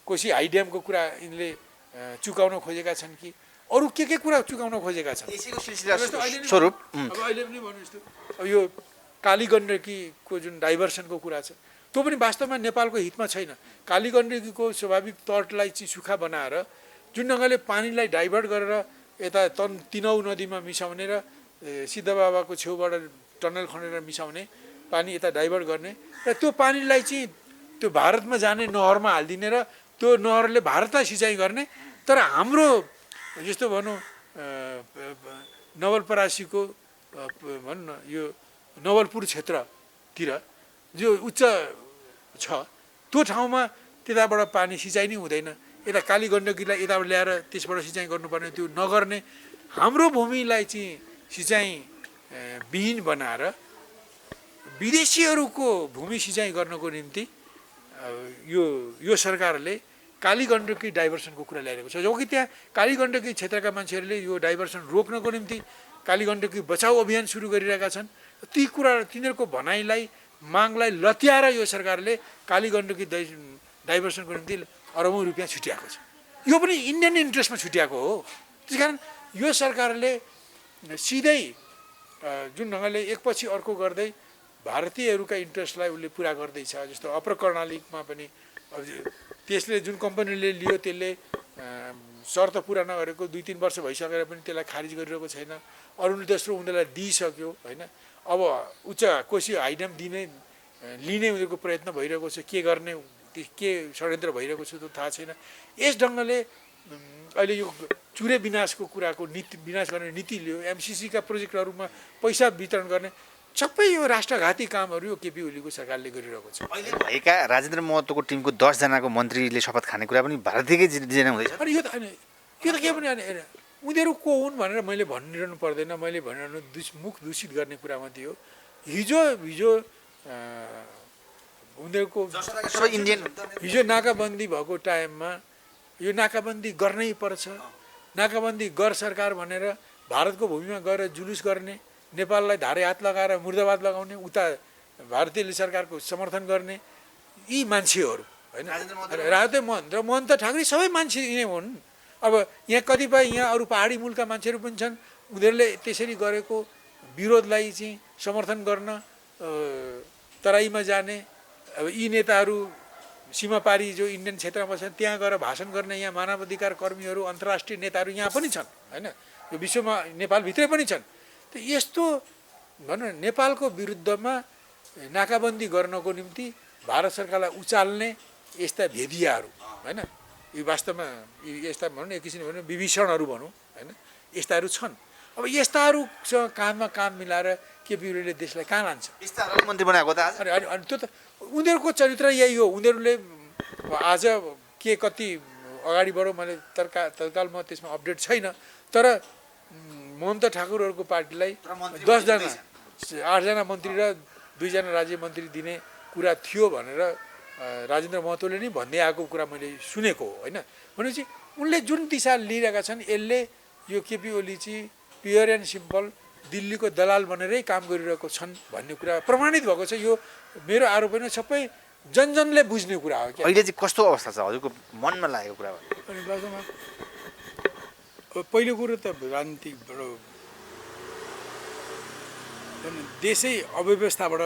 कोशी हाई ड्यामको कुरा यिनले चुकाउन खोजेका छन् कि अरू के कुरा चुकाउन खोजेका छन्। स्वरूप अब अहिले पनि भन्नुहोस् त, अब यो कालीगण्डकीको जुन डाइभर्सनको कुरा छ त्यो पनि वास्तवमा नेपालको हितमा छैन। कालीगण्डकीको स्वाभाविक तटलाई चाहिँ सुक्खा बनाएर जुन ढङ्गले पानीलाई डाइभर्ट गरेर यता तिनौ नदीमा मिसाउने र सिद्धबाबाको छेउबाट टनल खनेर मिसाउने, पानी यता डाइभर्ट गर्ने र त्यो पानीलाई चाहिँ त्यो भारतमा जाने नहरमा हालिदिने र त्यो नहरले भारतलाई सिँचाइ गर्ने। तर हाम्रो जस्तो भनौँ नवलपरासीको भनौँ न यो नवलपुर क्षेत्रतिर जो उच्च छ त्यो ठाउँमा त्यताबाट पानी सिँचाइ नै हुँदैन। यता कालीगण्डकीलाई यताबाट ल्याएर त्यसबाट सिँचाइ गर्नुपर्ने, त्यो नगर्ने, हाम्रो भूमिलाई चाहिँ सिँचाइ विहीन बनाएर विदेशीहरूको भूमि सिँचाइ गर्नको निम्ति यो सरकारले कालीगण्डकी डाइभर्सनको कुरा ल्याइरहेको छ। जो कि त्यहाँ कालीगण्डकी क्षेत्रका मान्छेहरूले यो डाइभर्सन रोक्नको निम्ति कालीगण्डकी बचाउ अभियान सुरु गरिरहेका छन्। ती कुरा तिनीहरूको भनाइलाई मागलाई लत्याएर यो सरकारले कालीगण्डकी डाइभर्सनको निम्ति अरबौँ रुपियाँ छुट्याएको छ। यो पनि इन्डियन इन्ट्रेस्टमा छुट्याएको हो। त्यस कारण यो सरकारले सिधै जुन ढङ्गले एकपछि अर्को गर्दै भारतीयहरूका इन्ट्रेस्टलाई उसले पुरा गर्दैछ। जस्तो अपर कर्णालीमा पनि अब त्यसले जुन कम्पनीले लियो त्यसले शर्त पुरा नगरेको 2-3 वर्ष भइसकेर पनि त्यसलाई खारिज गरिरहेको छैन। अरूले तेस्रो उनीहरूलाई दिइसक्यो होइन। अब उच्च कोशी हाई ड्याम लिने उनीहरूको प्रयत्न भइरहेको छ। के गर्ने, के षड्यन्त्र भइरहेको छ त्यो थाहा छैन। यस ढङ्गले अहिले यो चुरे विनाशको कुराको नीति, विनाश गर्ने नीति लियो। एमसिसीका प्रोजेक्टहरूमा पैसा वितरण गर्ने, सबै यो राष्ट्रघाती कामहरू यो केपी ओलीको सरकारले गरिरहेको छ। अहिले भएका राजेन्द्र महतोको टिमको 10 जनाको मन्त्रीले शपथ खाने कुरा पनि भारतीयकै जना हुँदैछ। अनि यो त होइन, यो त के पनि होइन, उनीहरू को हुन् भनेर मैले भनिरहनु पर्दैन, मैले भनिरहनु मुख दूषित गर्ने कुरा मात्रै हो। हिजो उनीहरूको सबै इन्डियन हिजो नाकाबन्दी भएको टाइममा यो नाकाबन्दी गर्नै पर्छ, नाकाबन्दी गर सरकार भनेर भारतको भूमिमा गएर जुलुस गर्ने, नेपाललाई धारे हात लगाएर मुर्दाबाद लगाउने, उता भारतीय सरकारको समर्थन गर्ने यी मान्छेहरू होइन। राजनीतिक मोहन त ठाकुर सबै मान्छे यिनै हुन्। अब यहाँ कतिपय यहाँ अरू पहाडी मुलका मान्छेहरू पनि छन्, उनीहरूले त्यसरी गरेको विरोधलाई चाहिँ समर्थन गर्न तराईमा जाने। अब यी नेताहरू सीमापारी जो इन्डियन क्षेत्रमा छन् त्यहाँ गएर भाषण गर्ने यहाँ मानवाधिकार कर्मीहरू, अन्तर्राष्ट्रिय नेताहरू यहाँ पनि छन् होइन, यो विश्वमा नेपालभित्रै पनि छन्। त यस्तो भनौँ नेपालको विरुद्धमा नाकाबन्दी गर्नको निम्ति भारत सरकारलाई उचाल्ने यस्ता भेदियाहरू होइन, यो वास्तवमा यस्ता भनौँ एक किसिमले भनौँ विभीषणहरू भनौँ होइन, यस्ताहरू छन्। अब यस्ताहरूसँग काममा काम मिलाएर केपी ओलीले देशलाई कहाँ लान्छ? यस्ताहरू मन्त्री बनाएको त अनि त्यो त उनीहरूको चरित्र यही हो। उनीहरूले आज के कति अगाडि बढो मैले तत्काल म त्यसमा अपडेट छैन, तर महन्त ठाकुरहरूको पार्टीलाई 10 जना 8 जना मन्त्री र 2 जना राज्य मन्त्री दिने कुरा थियो भनेर राजेन्द्र महतोले नै भन्दै आएको कुरा मैले सुनेको हो होइन। भनेपछि उनले जुन दिशा लिइरहेका छन् यसले यो केपी ओली चाहिँ प्योर एन्ड सिम्पल दिल्लीको दलाल बनेरै काम गरिरहेको छन् भन्ने कुरा प्रमाणित भएको छ। यो मेरो आरोप होइन, सबै जनजनले बुझ्ने कुरा हो। अहिले चाहिँ कस्तो अवस्था छ हजुरको मनमा लागेको कुरा? अनि वास्तवमा अब पहिलो कुरो त राजनीतिबाट देशै अव्यवस्थाबाट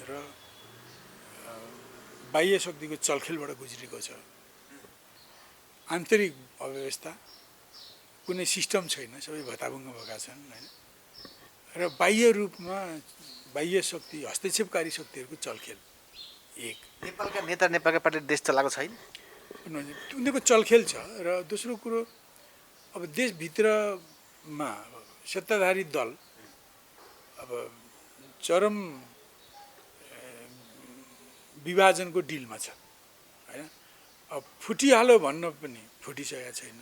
र बाह्य शक्तिको चलखेलबाट गुज्रेको छ। आन्तरिक अव्यवस्था, कुनै सिस्टम छैन, सबै भताभुङ्ग भएका छन् होइन, र बाह्य रूपमा बाह्य शक्ति हस्तक्षेपकारी शक्तिहरूको चलखेल एक। नेपालका नेता नेपालका पार्टी देश चलाएको छैन, उनीहरूको चलखेल छ। र दोस्रो कुरो अब देशभित्रमा सत्ताधारी दल अब चरम विभाजनको डिलमा छ होइन। अब फुटिहाल्यो भन्न पनि फुटिसकेको छैन,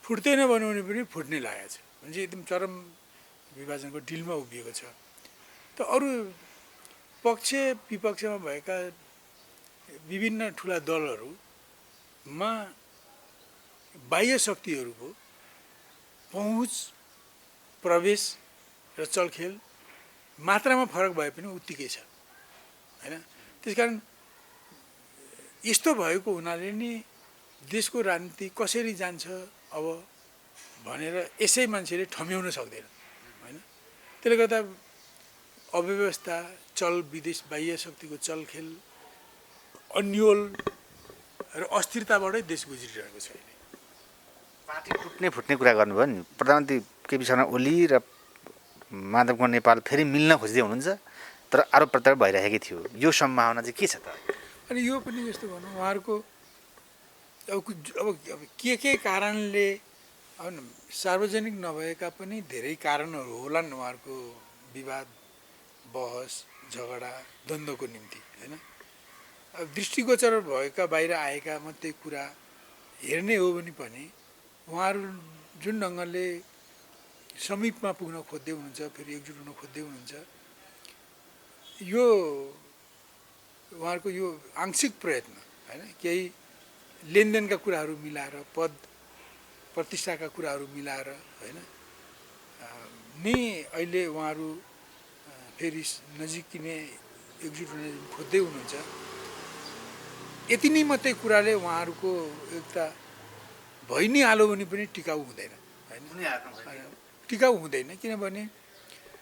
फुट्दैन भन्यो भने पनि फुट्ने लागेको छ। भने एकदम चरम विभाजनको डिलमा उभिएको छ। त अरू पक्ष विपक्षमा भएका विभिन्न ठुला दलहरूमा बाह्य शक्तिहरूको पहुँच, प्रवेश र चलखेल मात्रामा फरक भए पनि उत्तिकै छ होइन। त्यसकारण यस्तो भएको हुनाले नि देशको राजनीति कसरी जान्छ अब भनेर यसै मान्छेले ठम्याउन सक्दैन होइन। त्यसले गर्दा अव्यवस्था, विदेश बाह्य शक्तिको चलखेल, अन्यल र अस्थिरताबाटै देश गुज्रिरहेको छ। अहिले पार्टी टुट्ने फुट्ने कुरा गर्नुभयो नि, प्रधानमन्त्री केपी शर्मा ओली र माधव कुमार नेपाल फेरि मिल्न खोज्दै हुनुहुन्छ, तर आरोप प्रत्यारोप भइरहेकै थियो। यो सम्भावना चाहिँ के छ त? अनि यो पनि यस्तो भनौँ उहाँहरूको अब के कारणले अब सार्वजनिक नभएका पनि धेरै कारणहरू होलान् उहाँहरूको विवाद, बहस, झगडा, द्वन्द्वको निम्ति होइन। अब दृष्टिगोचर भएका बाहिर आएका मात्रै कुरा हेर्ने हो भने पनि उहाँहरू जुन ढङ्गले समीपमा पुग्न खोज्दै हुनुहुन्छ, फेरि एकजुट हुन खोज्दै हुनुहुन्छ, यो उहाँहरूको यो आंशिक प्रयत्न होइन, केही लेनदेनका कुराहरू मिलाएर, पद प्रतिष्ठाका कुराहरू मिलाएर होइन नि अहिले उहाँहरू फेरि नजिकिने एकजुट हुने खोज्दै हुनुहुन्छ। यति नै मात्रै कुराले उहाँहरूको एकता भइ नै हाल्यो भने पनि टिकाउ हुँदैन होइन, टिकाउ हुँदैन। किनभने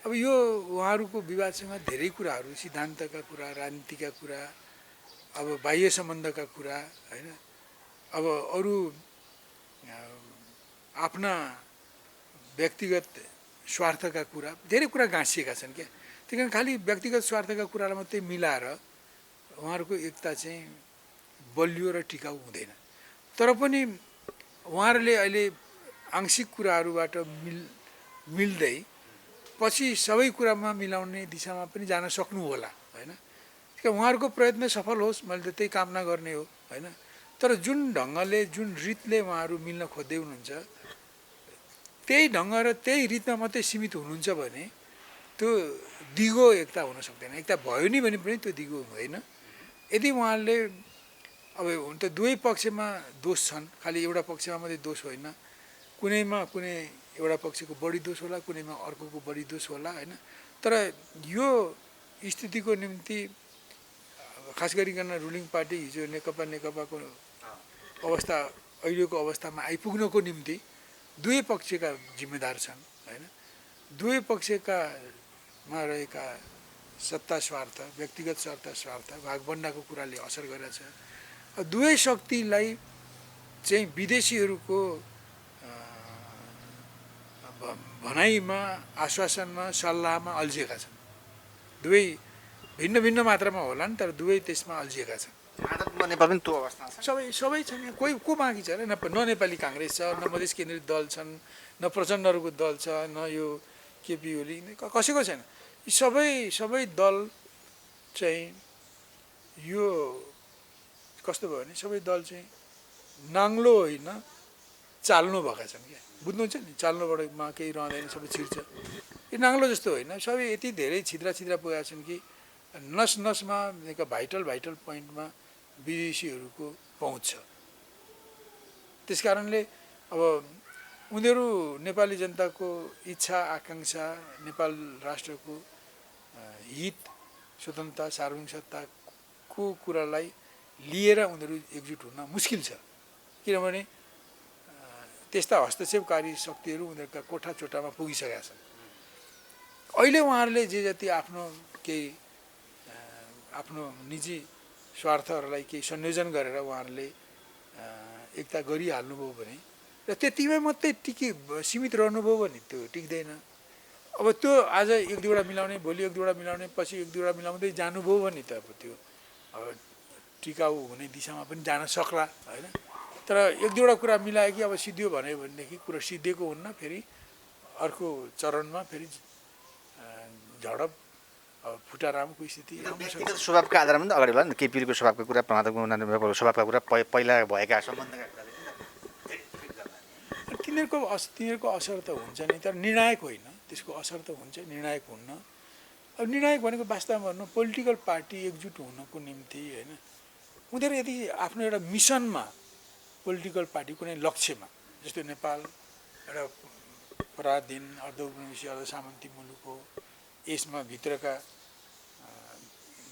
अब यो उहाँहरूको विवादसँग धेरै कुराहरू, सिद्धान्तका कुरा, राजनीतिका कुरा, अब बाह्य सम्बन्धका कुरा होइन, अब अरू आफ्ना व्यक्तिगत स्वार्थका कुरा, धेरै कुरा गाँसिएका छन् क्या। त्यही कारण खालि व्यक्तिगत स्वार्थका कुरालाई मात्रै मिलाएर उहाँहरूको एकता चाहिँ बलियो र टिकाउ हुँदैन। तर पनि उहाँहरूले अहिले आंशिक कुराहरूबाट मिल्दै पछि सबै कुरामा मिलाउने दिशामा पनि जान सक्नु होला हैन। उहाँहरूको प्रयत्न सफल होस्, मैले त त्यही कामना गर्ने हो हैन। तर जुन ढङ्गले जुन रीतले उहाँहरू मिल्न खोज्दै हुनुहुन्छ त्यही ढङ्ग र त्यही रीतमा मात्रै सीमित हुनुहुन्छ भने त्यो दिगो एकता हुन सक्दैन। एकता भयो नि भने पनि त्यो दिगो हुँदैन। यदि उहाँले अब हुन त दुवै पक्षमा दोष छन्, खालि एउटा पक्षमा मात्रै दोष होइन, कुनैमा कुनै एउटा पक्षको बढी दोष होला, कुनैमा अर्कोको बढी दोष होला हैन। तर यो स्थितिको निम्ति खास गरिकन रुलिङ पार्टी हिजो नेकपाको अवस्था अहिलेको अवस्थामा आइपुग्नको निम्ति दुवै पक्षका जिम्मेदार छन् हैन। दुवै पक्षकामा रहेका सत्ता स्वार्थ, व्यक्तिगत स्वार्थ, भागबण्डाको कुराले असर गरेछ। दुवै शक्तिलाई चाहिँ विदेशीहरूको भनाइमा, आश्वासनमा, सल्लाहमा अल्झिएका छन्। दुवै भिन्न भिन्न मात्रामा होलान्, तर दुवै त्यसमा अल्झिएका छन्। भारतमा नेपाल पनि त्यो अवस्था छ। सबै छन्। कोही को बाँकी छ र न नेपाली काङ्ग्रेस छ, न मधेस केन्द्रित दल छन्, न प्रचण्डहरूको दल छ, न यो केपी ओली, कसैको छैन। यी सबै दल चाहिँ यो कस्तो भयो भने सबै दल चाहिँ नाङ्लो होइन चाल्नो भएका छन् क्या। बुझ्नुहुन्छ नि, चाल्नोबाटमा केही रहँदैन, सबै छिर्छ। यो नाङ्लो जस्तो होइन, सबै यति धेरै छिद्रा पुगेका छन् कि नसमा भाइटल पोइन्टमा विदेशीहरूको पहुँच छ। त्यस कारणले अब उनीहरू नेपाली जनताको इच्छा, आकाङ्क्षा, नेपाल राष्ट्रको हित, स्वतन्त्रता, सार्वभौमिक सत्ताको कुरालाई लिएर उनीहरू एकजुट हुन मुस्किल छ। किनभने त्यस्ता हस्तक्षेपकारी शक्तिहरू उनीहरूका कोठाचोटामा पुगिसकेका छन्। अहिले उहाँहरूले जे जति आफ्नो निजी स्वार्थहरूलाई केही संयोजन गरेर उहाँहरूले एकता गरिहाल्नुभयो भने र त्यतिमै मात्रै सीमित रहनुभयो भने त्यो टिक्दैन। अब त्यो आज एक दुईवटा मिलाउने, भोलि एक दुईवटा मिलाउने, पछि एक दुईवटा मिलाउँदै जानुभयो भने त अब त्यो टिकाउ हुने दिशामा पनि जान सक्ला होइन। तर एक दुईवटा कुरा मिलायो कि अब सिद्धियो भन्यो भनेदेखि कुरा सिद्धिएको हुन्न, फेरि अर्को चरणमा फेरि झडप फुटारामको स्थिति व्यक्तिगत स्वभावका आधारमा त अगाडि होला नि। केपीको स्वभावको कुरा, प्रमाणको स्वभावका कुरा, पहिला भएका सम्बन्धका कुरा तिनीहरूको असर त हुन्छ नि, तर निर्णायक होइन। त्यसको असर त हुन्छ, निर्णायक हुन्न। अब निर्णायक भनेको वास्तवमा भन्नु पोलिटिकल पार्टी एकजुट हुनको निम्ति होइन, उनीहरू यदि आफ्नो एउटा मिसनमा, पोलिटिकल पार्टी कुनै लक्ष्यमा, जस्तो नेपाल एउटा पराधीन अर्धउपनिवेशी अर्धसामन्ती मुलुक हो, यसमा भित्रका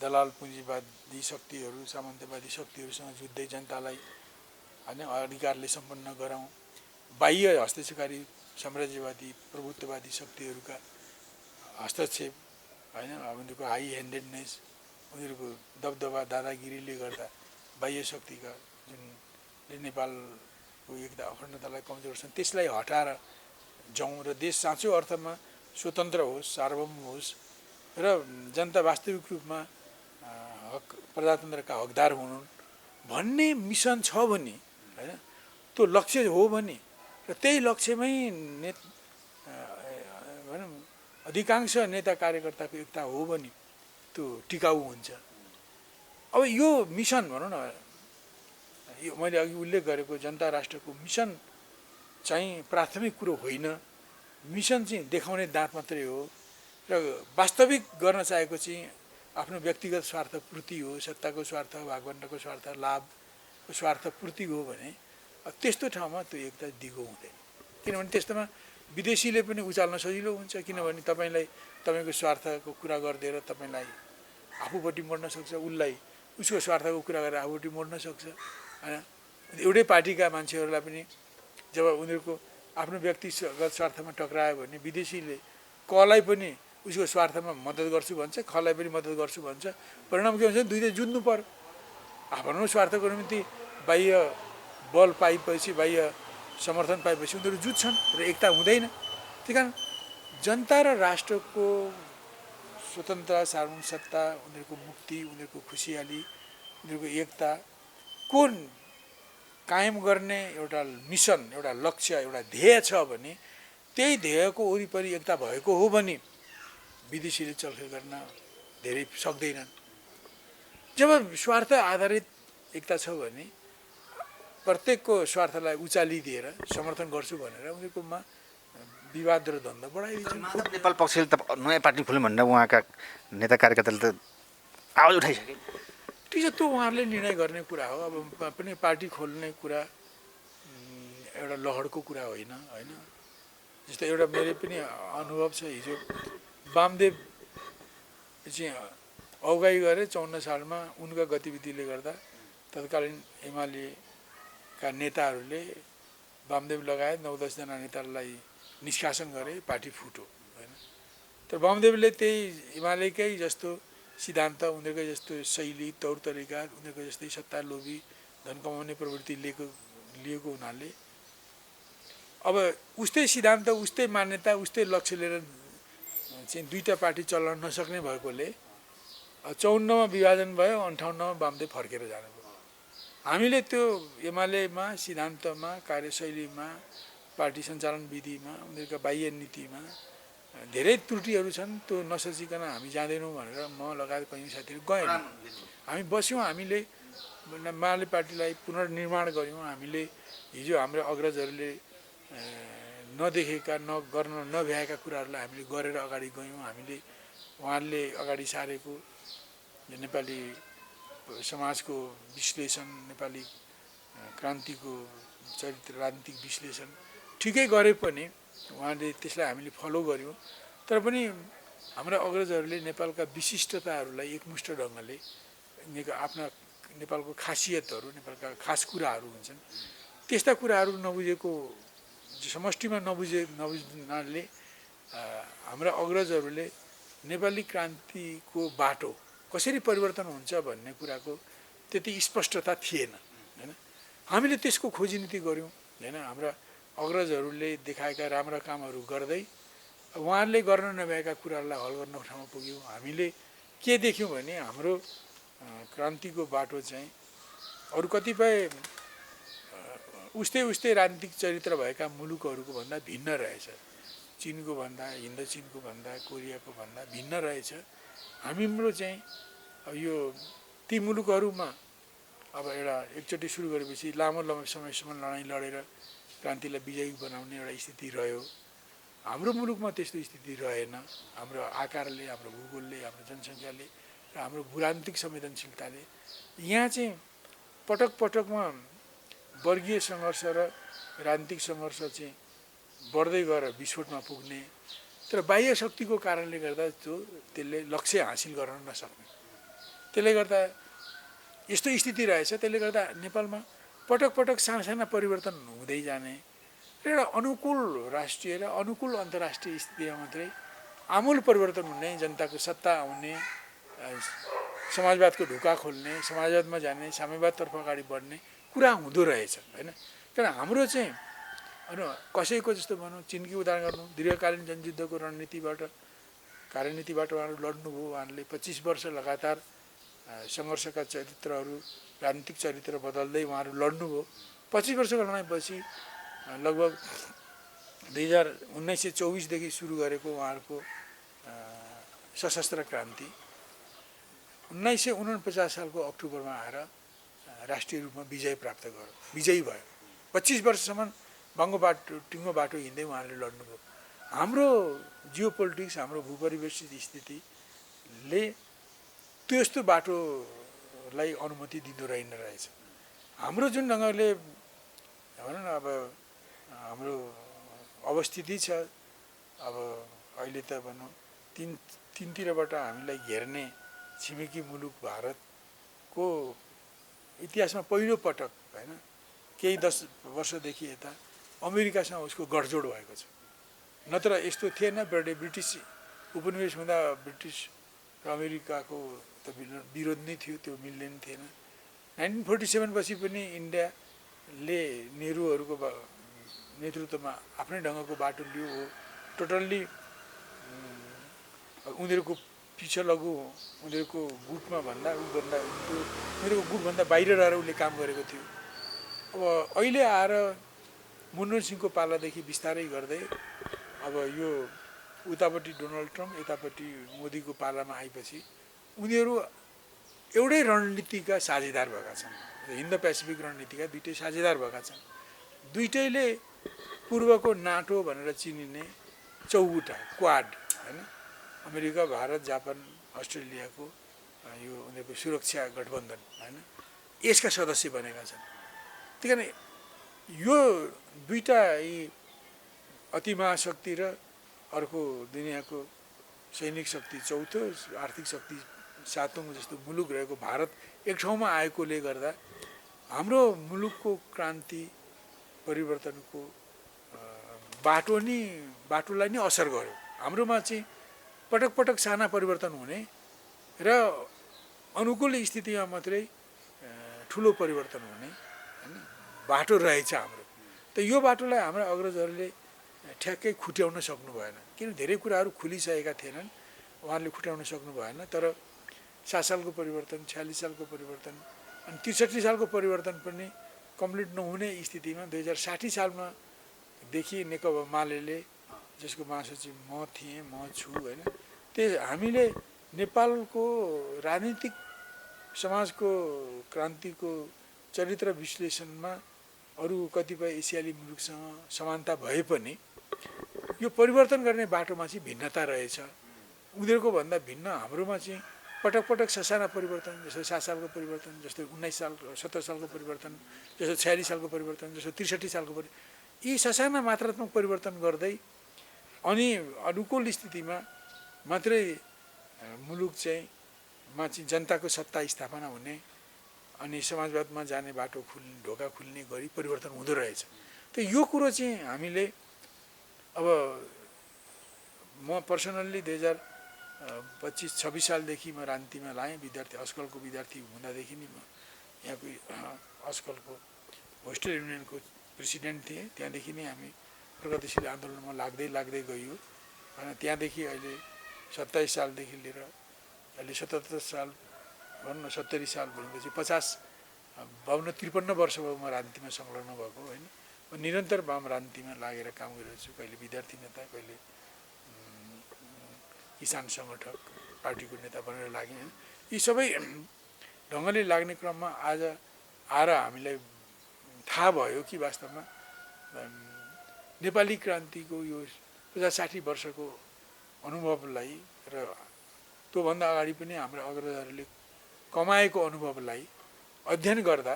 दलाल पुँजीवादी शक्तिहरू, सामन्तवादी शक्तिहरूसँग जुझ्दै जनतालाई होइन अधिकारले सम्पन्न गराउँ, बाह्य हस्तक्षेपकारी साम्राज्यवादी प्रभुत्ववादी शक्तिहरूका हस्तक्षेप होइन, उनीहरूको हाई ह्यान्डेडनेस, उनीहरूको दबदबा दादागिरीले गर्दा बाह्य शक्तिका जुन नेपालको एकता अखण्डतालाई कमजोर छन्, त्यसलाई हटाएर जाउँ र देश साँचो अर्थमा स्वतन्त्र होस्, सार्वभौम होस् र जनता वास्तविक रूपमा प्रजातन्त्रका हकदार हुनुन् भन्ने मिसन छ भने होइन, त्यो लक्ष्य हो भने र त्यही लक्ष्यमै भनौँ अधिकांश नेता कार्यकर्ताको एकता हो भने त्यो टिकाउ हुन्छ। अब यो मिसन भनौँ न, यो मैले अघि उल्लेख गरेको जनता राष्ट्रको मिसन चाहिँ प्राथमिक कुरो होइन। मिसन चाहिँ देखाउने दाँत मात्रै हो र वास्तविक गर्न चाहेको चाहिँ आफ्नो व्यक्तिगत स्वार्थ पूर्ति हो, सत्ताको स्वार्थ, भागबण्डाको स्वार्थ, लाभको स्वार्थ पूर्ति हो भने त्यस्तो ठाउँमा त्यो एकता दिगो हुँदैन। किनभने त्यस्तोमा विदेशीले पनि उचाल्न सजिलो हुन्छ, किनभने तपाईँको स्वार्थको कुरा गरिदिएर तपाईँलाई आफूपट्टि मोड्न सक्छ, उसलाई उसको स्वार्थको कुरा गरेर आफूपट्टि मोड्न सक्छ होइन। एउटै पार्टीका मान्छेहरूलाई पनि जब उनीहरूको आफ्नो व्यक्तिगत स्वार्थमा टक्रायो भने विदेशीले कलाई पनि उसको स्वार्थमा मद्दत गर्छु भन्छ, खलाई पनि मद्दत गर्छु भन्छ। परिणाम के हुन्छ, दुईटै जुझ्नु पर्यो। आफ्नो स्वार्थको निम्ति बाह्य बल पाएपछि, बाह्य समर्थन पाएपछि उनीहरू जुझ्छन् र एकता हुँदैन। त्यही कारण जनता र राष्ट्रको स्वतन्त्रता, सार्वभौमिक सत्ता, उनीहरूको मुक्ति, उनीहरूको खुसियाली, उनीहरूको एकता कुन कायम गर्ने एउटा मिसन, एउटा लक्ष्य, एउटा ध्येय छ भने त्यही ध्येयको वरिपरि एकता भएको हो भने विदेशीले चलखेल गर्न धेरै सक्दैनन्। जब स्वार्थ आधारित एकता छ भने प्रत्येकको स्वार्थलाई उचालिदिएर समर्थन गर्छु भनेर उनीहरूकोमा विवाद र द्वन्द्व बढाइदिन्छ। नेपाल पक्षले त नयाँ पार्टी खोल्नु भनेर उहाँका नेता कार्यकर्ताले त आवाज उठाइसके। ठिक छ, त्यो उहाँहरूले निर्णय गर्ने कुरा हो। अब पनि पार्टी खोल्ने कुरा एउटा लहरको कुरा होइन होइन। जस्तै एउटा मेरो पनि अनुभव छ, हिजो वामदेव चाहिँ अगुवाई गरे 54 सालमा उनका गतिविधिले गर्दा तत्कालीन एमालेका नेताहरूले वामदेव लगायत 9-10 जना नेतालाई निष्कासन गरे, पार्टी फुट्यो होइन। तर वामदेवले त्यही एमालेकै जस्तो सिद्धान्त, उनीहरूकै जस्तो शैली तौर तरिका, उनीहरूको जस्तै सत्ता लोभी धन कमाउने प्रवृत्ति लिएको हुनाले अब उस्तै सिद्धान्त, उस्तै मान्यता, उस्तै लक्ष्य लिएर चाहिँ दुईटा पार्टी चल्न नसक्ने भएकोले 54मा विभाजन भयो, 58मा वामदेव फर्केर जानुभयो। हामीले त्यो एमालेमा सिद्धान्तमा, कार्यशैलीमा, पार्टी सञ्चालन विधिमा, उनीहरूका बाह्य नीतिमा धेरै त्रुटिहरू छन्। त्यो नसोचिकन हामी जाँदैनौँ भनेर म लगायत कयौँ साथीहरू गएन। हामी बस्यौँ, हामीले माले पार्टीलाई पुनर्निर्माण गऱ्यौँ। हामीले हिजो हाम्रो अग्रजहरूले नदेखेका, गर्न नभ्याएका कुराहरूलाई हामीले गरेर अगाडि गयौँ। हामीले उहाँहरूले अगाडि सारेको नेपाली समाजको विश्लेषण, नेपाली क्रान्तिको चरित्र, राजनीतिक विश्लेषण ठिकै गरे पनि उहाँले त्यसलाई हामीले फलो गऱ्यौँ। तर पनि हाम्रा अग्रजहरूले नेपालका विशिष्टताहरूलाई एकमुष्ट ढङ्गले आफ्ना नेपालको खासियतहरू, नेपालका खास कुराहरू हुन्छन्, त्यस्ता कुराहरू नबुझेको, समष्टिमा नबुझ्नाले हाम्रा अग्रजहरूले नेपाली क्रान्तिको बाटो कसरी परिवर्तन हुन्छ भन्ने कुराको त्यति स्पष्टता थिएन होइन। हामीले त्यसको खोजी नीति गऱ्यौँ होइन। हाम्रा अग्रजहरूले देखाएका राम्रा कामहरू गर्दै उहाँहरूले गर्न नभएका कुराहरूलाई हल गर्न ठाउँमा पुग्यौँ। हामीले के देख्यौँ भने हाम्रो क्रान्तिको बाटो चाहिँ अरू कतिपय उस्तै राजनीतिक चरित्र भएका मुलुकहरूको भन्दा भिन्न रहेछ। चिनको भन्दा, हिन्द चिनको भन्दा, कोरियाको भन्दा भिन्न रहेछ। हाम्रो चाहिँ अब यो ती मुलुकहरूमा अब एकचोटि सुरु गरेपछि लामो समयसम्म लडाइँ लडेर क्रान्तिलाई विजयी बनाउने एउटा स्थिति रह्यो। हाम्रो मुलुकमा त्यस्तो स्थिति रहेन। हाम्रो आकारले, हाम्रो भूगोलले, हाम्रो जनसङ्ख्याले र हाम्रो भूराजनीतिक संवेदनशीलताले यहाँ चाहिँ पटक पटकमा वर्गीय सङ्घर्ष र राजनीतिक सङ्घर्ष चाहिँ बढ्दै गएर विस्फोटमा पुग्ने, तर बाह्य शक्तिको कारणले गर्दा त्यसले लक्ष्य हासिल गर्न नसक्ने, त्यसले गर्दा यस्तो स्थिति रहेछ। त्यसले गर्दा नेपालमा पटक पटक साना परिवर्तन हुँदै जाने र एउटा अनुकूल राष्ट्रिय र अनुकूल अन्तर्राष्ट्रिय स्थितिमा मात्रै आमूल परिवर्तन हुने, जनताको सत्ता आउने, समाजवादको ढुका खोल्ने, समाजवादमा जाने, साम्यवादतर्फ अगाडि बढ्ने कुरा हुँदो रहेछ होइन। तर हाम्रो चाहिँ कसैको जस्तो भनौँ, चिनकी उदाहरण गर्नु, दीर्घकालीन जनयुद्धको रणनीतिबाट, कार्यनीतिबाट उहाँहरू लड्नुभयो। उहाँहरूले 25 वर्ष लगातार सङ्घर्षका चरित्रहरू, राजनीतिक चरित्र बदल्दै उहाँहरू लड्नुभयो। 25 वर्षको लडाइँपछि लगभग 1924देखि सुरु गरेको उहाँहरूको सशस्त्र क्रान्ति 1949 सालको अक्टोबरमा आएर राष्ट्रिय रूपमा विजय प्राप्त गर्यो, विजयी भयो। 25 वर्षसम्म बाङ्गो बाटो, टिङ्गो बाटो हिँड्दै उहाँहरूले लड्नुभयो। हाम्रो जियो पोलिटिक्स, हाम्रो भूपरिवेशित स्थितिले त्यस्तो बाटोलाई अनुमति दिँदो रहेछ। हाम्रो जुन ढङ्गले भनौँ न अब हाम्रो अवस्थिति छ, अब अहिले त भनौँ तिनतिरबाट हामीलाई घेर्ने छिमेकी मुलुक भारतको इतिहासमा पहिलो पटक होइन, केही 10 वर्षदेखि यता अमेरिकासँग उसको गठजोड भएको छ। नत्र यस्तो थिएन। ब्रिटिस उपनिवेश हुँदा ब्रिटिस र अमेरिकाको त विरोध नै थियो, त्यो मिल्ने नै थिएन। 1947 पछि पनि इन्डियाले नेहरूहरूको नेतृत्वमा आफ्नै ढङ्गको बाटो लियो हो। टोटल्ली उनीहरूको पछि लगु, उनीहरूको गुटमा भन्दा उनीहरूको गुटभन्दा बाहिर रहेर उसले काम गरेको थियो। अब अहिले आएर मनमोहन सिंहको पालादेखि बिस्तारै गर्दै अब यो उतापट्टि डोनाल्ड ट्रम्प, यतापट्टि मोदीको पालामा आएपछि उनीहरू एउटै रणनीतिका साझेदार भएका छन्। हिन्द पेसिफिक रणनीतिका दुईटै साझेदार भएका छन्। दुईटैले पूर्वको नाटो भनेर चिनिने चौवटा क्वाड हैन, अमेरिका, भारत, जापान, अस्ट्रेलियाको यो उनीहरूको सुरक्षा गठबन्धन हैन, यसका सदस्य बनेका छन्। त्यही कारण यो दुईटा यी अति महाशक्ति र अर्को दुनियाँको सैनिक शक्ति चौथो, आर्थिक शक्ति सातौँ जस्तो मुलुक रहेको भारत एक ठाउँमा आएकोले गर्दा हाम्रो मुलुकको क्रान्ति परिवर्तनको बाटोलाई नै असर गर्यो। हाम्रोमा चाहिँ पटक पटक साना परिवर्तन हुने र अनुकूल स्थितिमा मात्रै ठुलो परिवर्तन हुने हैन बाटो रहेछ हाम्रो। त यो बाटोलाई हाम्रा अग्रजहरूले ठ्याक्कै खुट्याउन सक्नु भएन, किन धेरै कुराहरू खुलिसकेका थिएनन्, उहाँहरूले खुट्याउन सक्नु भएन। तर 7 सालको परिवर्तन, 46 सालको परिवर्तन अनि 63 सालको परिवर्तन पनि कम्प्लिट नहुने स्थितिमा 2060 सालमा देखि नेकपा मालेले, जसको महासचिव म थिएँ, म छु होइन, हामीले नेपालको राजनीतिक समाजको क्रान्तिको चरित्र विश्लेषणमा अरू कतिपय एसियाली मुलुकसँग समानता भए पनि यो परिवर्तन गर्ने बाटोमा चाहिँ भिन्नता रहेछ। उनीहरूको भन्दा भिन्न हाम्रोमा चाहिँ पटक पटक ससाना परिवर्तन, जस्तो 7 सालको परिवर्तन, जस्तो 19 साल 17 सालको परिवर्तन, जस्तो 46 सालको परिवर्तन, जस्तो 63 सालको यी ससाना मात्रात्मक परिवर्तन गर्दै अनि अनुकूल स्थितिमा मात्रै मुलुक चाहिँ जनताको सत्ता स्थापना हुने अनि समाजवादमा जाने बाटो ढोका खुल्ने गरी परिवर्तन हुँदो रहेछ। त यो कुरो चाहिँ हामीले अब म पर्सनल्ली 2025-26 सालदेखि म रान्तीमा लाएँ, विद्यार्थी अस्कलको विद्यार्थी हुँदादेखि नै म यहाँको अस्कलको होस्टेल युनियनको प्रेसिडेन्ट थिएँ। त्यहाँदेखि नै हामी प्रगतिशील आन्दोलनमा लाग्दै गइयो। त्यहाँदेखि अहिले 27 सालदेखि लिएर अहिले 77 साल भनौँ न, 70 साल भनेपछि 52-53 वर्ष भयो म रान्तीमा संलग्न भएको होइन। म निरन्तर वाम रान्तीमा लागेर काम गरिरहेको छु। कहिले विद्यार्थी नेता, कहिले किसान सङ्गठक पार्टीको नेता बनेर लागेँ होइन। यी सबै ढङ्गले लाग्ने क्रममा आज आएर हामीलाई थाहा भयो कि वास्तवमा नेपाली क्रान्तिको यो 50-60 वर्षको अनुभवलाई र त्योभन्दा अगाडि पनि हाम्रा अग्रजहरूले कमाएको अनुभवलाई अध्ययन गर्दा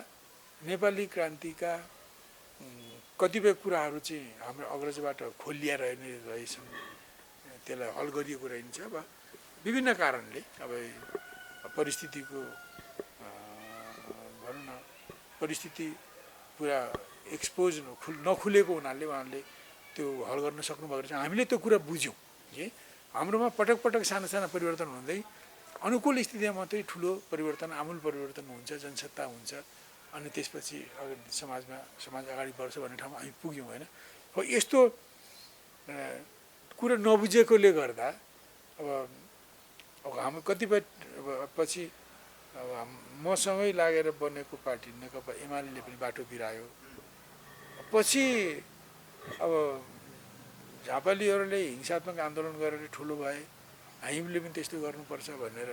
नेपाली क्रान्तिका कतिपय कुराहरू चाहिँ हाम्रो अग्रजबाट खोलिया रहेछन्, त्यसलाई हल गरिएको रहन्छ। अब विभिन्न कारणले, अब परिस्थितिको भनौँ न, परिस्थिति पुरा एक्सपोज नखुलेको हुनाले उहाँहरूले त्यो हल गर्न सक्नुभएको रहेछ। हामीले त्यो कुरा बुझ्यौँ कि हाम्रोमा पटक पटक साना साना परिवर्तन हुँदै अनुकूल स्थितिमा मात्रै ठुलो परिवर्तन, आमूल परिवर्तन हुन्छ, जनसत्ता हुन्छ अनि त्यसपछि समाज अगाडि बढ्छ भन्ने ठाउँमा हामी पुग्यौँ होइन। हो यस्तो कुरा नबुझेकोले गर्दा अब हाम्रो कतिपय पछि अब मसँगै लागेर बनेको पार्टी नेकपा एमाले पनि बाटो बिरायो। पछि अब झापालीहरूले हिंसात्मक आन्दोलन गरेर ठुलो भए, हामीले पनि त्यस्तो गर्नुपर्छ भनेर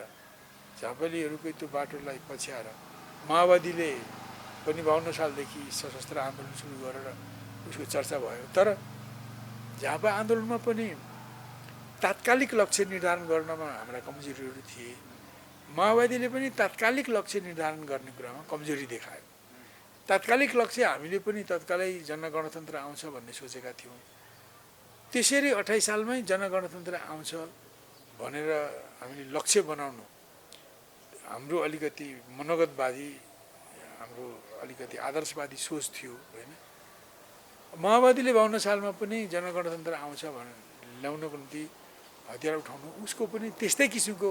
झापालीहरूकै त्यो बाटोलाई पछ्याएर माओवादीले पनि 52 सालदेखि सशस्त्र आन्दोलन सुरु गरेर उसको चर्चा भयो। तर झापा आन्दोलनमा पनि तात्कालिक लक्ष्य निर्धारण गर्नमा हाम्रा कमजोरीहरू थिए। माओवादीले पनि तात्कालिक लक्ष्य निर्धारण गर्ने कुरामा कमजोरी देखायो। तात्कालिक लक्ष्य हामीले पनि तत्कालै जनगणतन्त्र आउँछ भन्ने सोचेका थियौँ। त्यसरी 28 सालमै जनगणतन्त्र आउँछ भनेर हामीले लक्ष्य बनाउनु हाम्रो अलिकति मनोगतवादी, हाम्रो अलिकति आदर्शवादी सोच थियो होइन। माओवादीले 52 सालमा पनि जनगणतन्त्र आउँछ भनेर ल्याउनको निम्ति हतियार उठाउनु उसको पनि त्यस्तै किसिमको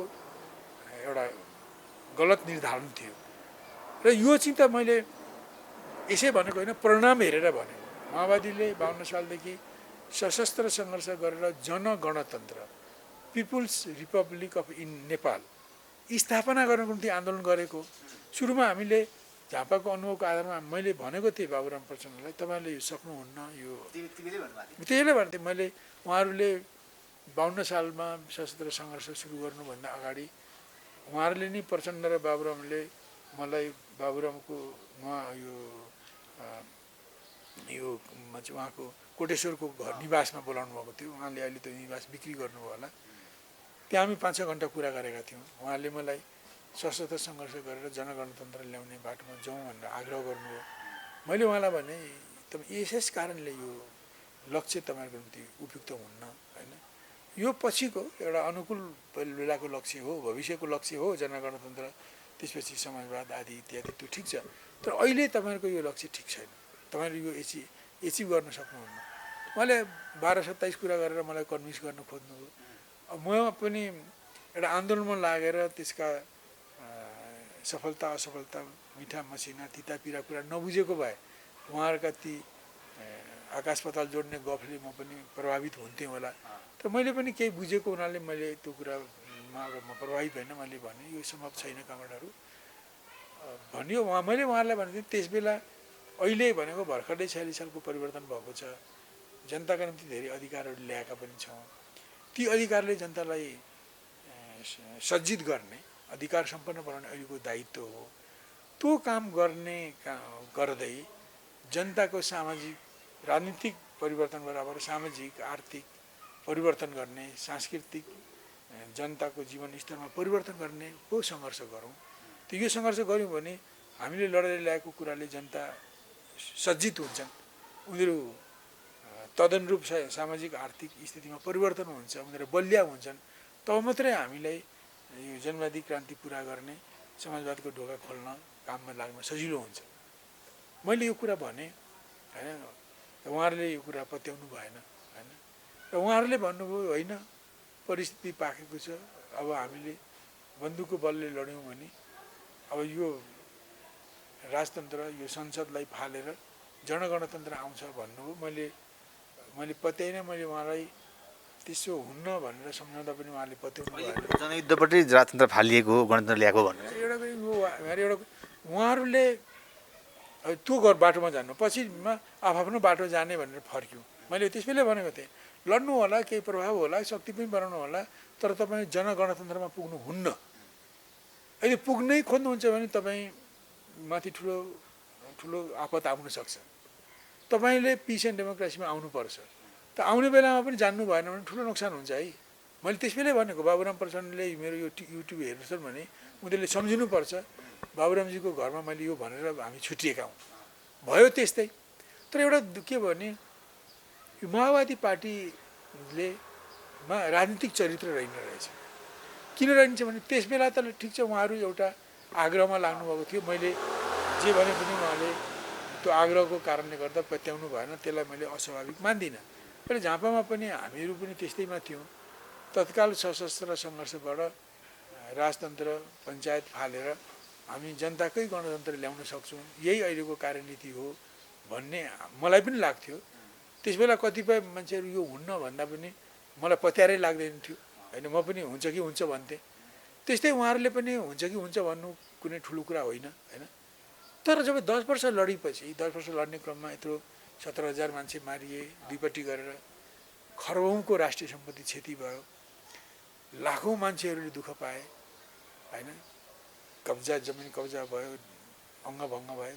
एउटा गलत निर्धारण थियो। र यो चाहिँ त मैले यसै भनेको होइन, परिणाम हेरेर भने माओवादीले 52 सालदेखि सशस्त्र सङ्घर्ष गरेर जनगणतन्त्र, पिपुल्स रिपब्लिक अफ नेपाल स्थापना गर्नको निम्ति आन्दोलन गरेको। सुरुमा हामीले झापाको अनुभवको आधारमा मैले भनेको थिएँ बाबुराम प्रचण्डलाई, तपाईँले यो सक्नुहुन्न, यो त्यहीले भन्थेँ मैले। उहाँहरूले 52 सालमा सशस्त्र सङ्घर्ष सुरु गर्नुभन्दा अगाडि उहाँहरूले नि प्रचण्ड र बाबुरामले मलाई बाबुरामको यो उहाँको कोटेश्वरको घर निवासमा बोलाउनु भएको थियो। उहाँले अहिले त निवास बिक्री गर्नुभयो होला। त्यहाँ हामी 5-6 घन्टा कुरा गरेका थियौँ। उहाँले मलाई सशस्त्र सङ्घर्ष गरेर जनगणतन्त्र ल्याउने बाटोमा जाउँ भनेर आग्रह गर्नुभयो। मैले उहाँलाई भने तपाईँ यसै कारणले यो लक्ष्य तपाईँहरूको निम्ति उपयुक्त हुन्न होइन। यो पछिको एउटा अनुकूल बेलाको लक्ष्य हो, भविष्यको लक्ष्य हो जनगणतन्त्र, त्यसपछि समाजवाद आदि इत्यादि, त्यो ठिक छ। तर अहिले तपाईँहरूको यो लक्ष्य ठिक छैन, तपाईँहरू यो एचिभ गर्न सक्नुहुन्न। मैले 12-27 कुरा गरेर मलाई कन्भिन्स गर्न खोज्नुभयो। म पनि एउटा आन्दोलनमा लागेर त्यसका सफलता असफलता, मिठा मसिना, तिता पिरा कुरा नबुझेको भए उहाँहरूका ती आकाश पाताल जोड्ने गफले म पनि प्रभावित हुन्थेँ होला। तर मैले पनि केही बुझेको हुनाले मैले त्यो कुरामा अब म प्रभावित भएन। मैले भने यो सम्भव छैन कमान्डरहरू भन्यो। मैले उहाँहरूलाई भनेको थिएँ त्यस बेला अहिले भनेको भर्खरै 46 सालको परिवर्तन भएको छ। जनताका निम्ति धेरै अधिकारहरू ल्याएका पनि छौँ। ती अधिकारले जनतालाई सज्जित गर्ने, अधिकार सम्पन्न बनाउने अहिलेको दायित्व हो। त्यो काम गर्दै जनताको सामाजिक राजनीतिक परिवर्तन बराबर सामाजिक आर्थिक परिवर्तन गर्ने, सांस्कृतिक जनताको जीवन स्तरमा परिवर्तन गर्ने को सङ्घर्ष गरौँ। त्यो यो सङ्घर्ष गऱ्यौँ भने हामीले लडेर ल्याएको कुराले जनता सज्जित हुन्छन्, उनीहरू तदनुरूप सामाजिक आर्थिक स्थितिमा परिवर्तन हुन्छ, उनीहरू बलिया हुन्छन्। तब मात्रै हामीलाई यो जनवादी क्रान्ति पुरा गर्ने, समाजवादको ढोका खोल्न काममा लाग्न सजिलो हुन्छ। मैले यो कुरा भने होइन, उहाँहरूले यो कुरा पत्याउनु भएन होइन। र उहाँहरूले भन्नुभयो होइन परिस्थिति पाकेको छ, अब हामीले बन्दुकको बलले लड्यौँ भने अब यो राजतन्त्र, यो संसदलाई फालेर जनगणतन्त्र आउँछ भन्नुभयो। मैले पत्याइनँ। मैले उहाँलाई त्यसो हुन्न भनेर सम्झाउँदा पनि उहाँले पत्याउनु भएन। जनयुद्धपट्टि राजतन्त्र फालिएको हो, गणतन्त्र ल्याएको भन्नु एउटा उहाँहरूले त्यो बाटोमा जानु, पछिमा आफ्नो बाटो जाने भनेर फर्क्यौँ। मैले त्यसबेला भनेको थिएँ लड्नु होला, केही प्रभाव होला, शक्ति पनि बनाउनु होला, तर तपाईँ जनगणतन्त्रमा पुग्नुहुन्न। यदि पुग्नै खोज्नुहुन्छ भने तपाईँ माथि ठुलो ठुलो आपत आउन सक्छ। तपाईँले पिस एन्ड डेमोक्रेसीमा आउनुपर्छ। त आउने बेलामा पनि जान्नु भएन भने ठुलो नोक्सान हुन्छ है। मैले त्यसबेलै भनेको बाबुराम प्रचण्डले मेरो यो युट्युब हेर्छन् भने उनीहरूले सम्झिनुपर्छ बाबुरामजीको घरमा मैले यो भनेर हामी छुटिएका हौँ। भयो त्यस्तै। तर एउटा के भने यो माओवादी पार्टीले राजनीतिक चरित्र रहेन रहेछ। किन रहन्छ भने त्यस बेला त ठिक छ उहाँहरू एउटा आग्रहमा लाग्नुभएको थियो। मैले जे भने पनि उहाँले त्यो आग्रहको कारणले गर्दा पत्याउनु भएन, त्यसलाई मैले अस्वाभाविक मान्दिनँ। तर झापामा पनि हामीहरू पनि त्यस्तैमा थियौँ। तत्काल सशस्त्र सङ्घर्षबाट राजतन्त्र पञ्चायत फालेर हामी जनताकै गणतन्त्र ल्याउन सक्छौँ, यही अहिलेको कार्यनीति हो भन्ने मलाई पनि लाग्थ्यो। त्यसबेला कतिपय मान्छेहरू यो हुन्न भन्दा पनि मलाई पत्यारै लाग्दैन थियो होइन। म पनि हुन्छ कि हुन्छ भन्थेँ। त्यस्तै उहाँहरूले पनि हुन्छ कि हुन्छ भन्नु कुनै ठुलो कुरा होइन होइन। तर जब 10 वर्ष लडेपछि, 10 वर्ष लड्ने क्रममा यत्रो 17,000 मान्छे मारिए, दुईपट्टि गरेर खरबौँको राष्ट्रिय सम्पत्ति क्षति भयो, लाखौँ मान्छेहरूले दुःख पाए होइन। जमिन कब्जा भयो, अङ्गभङ्ग भयो,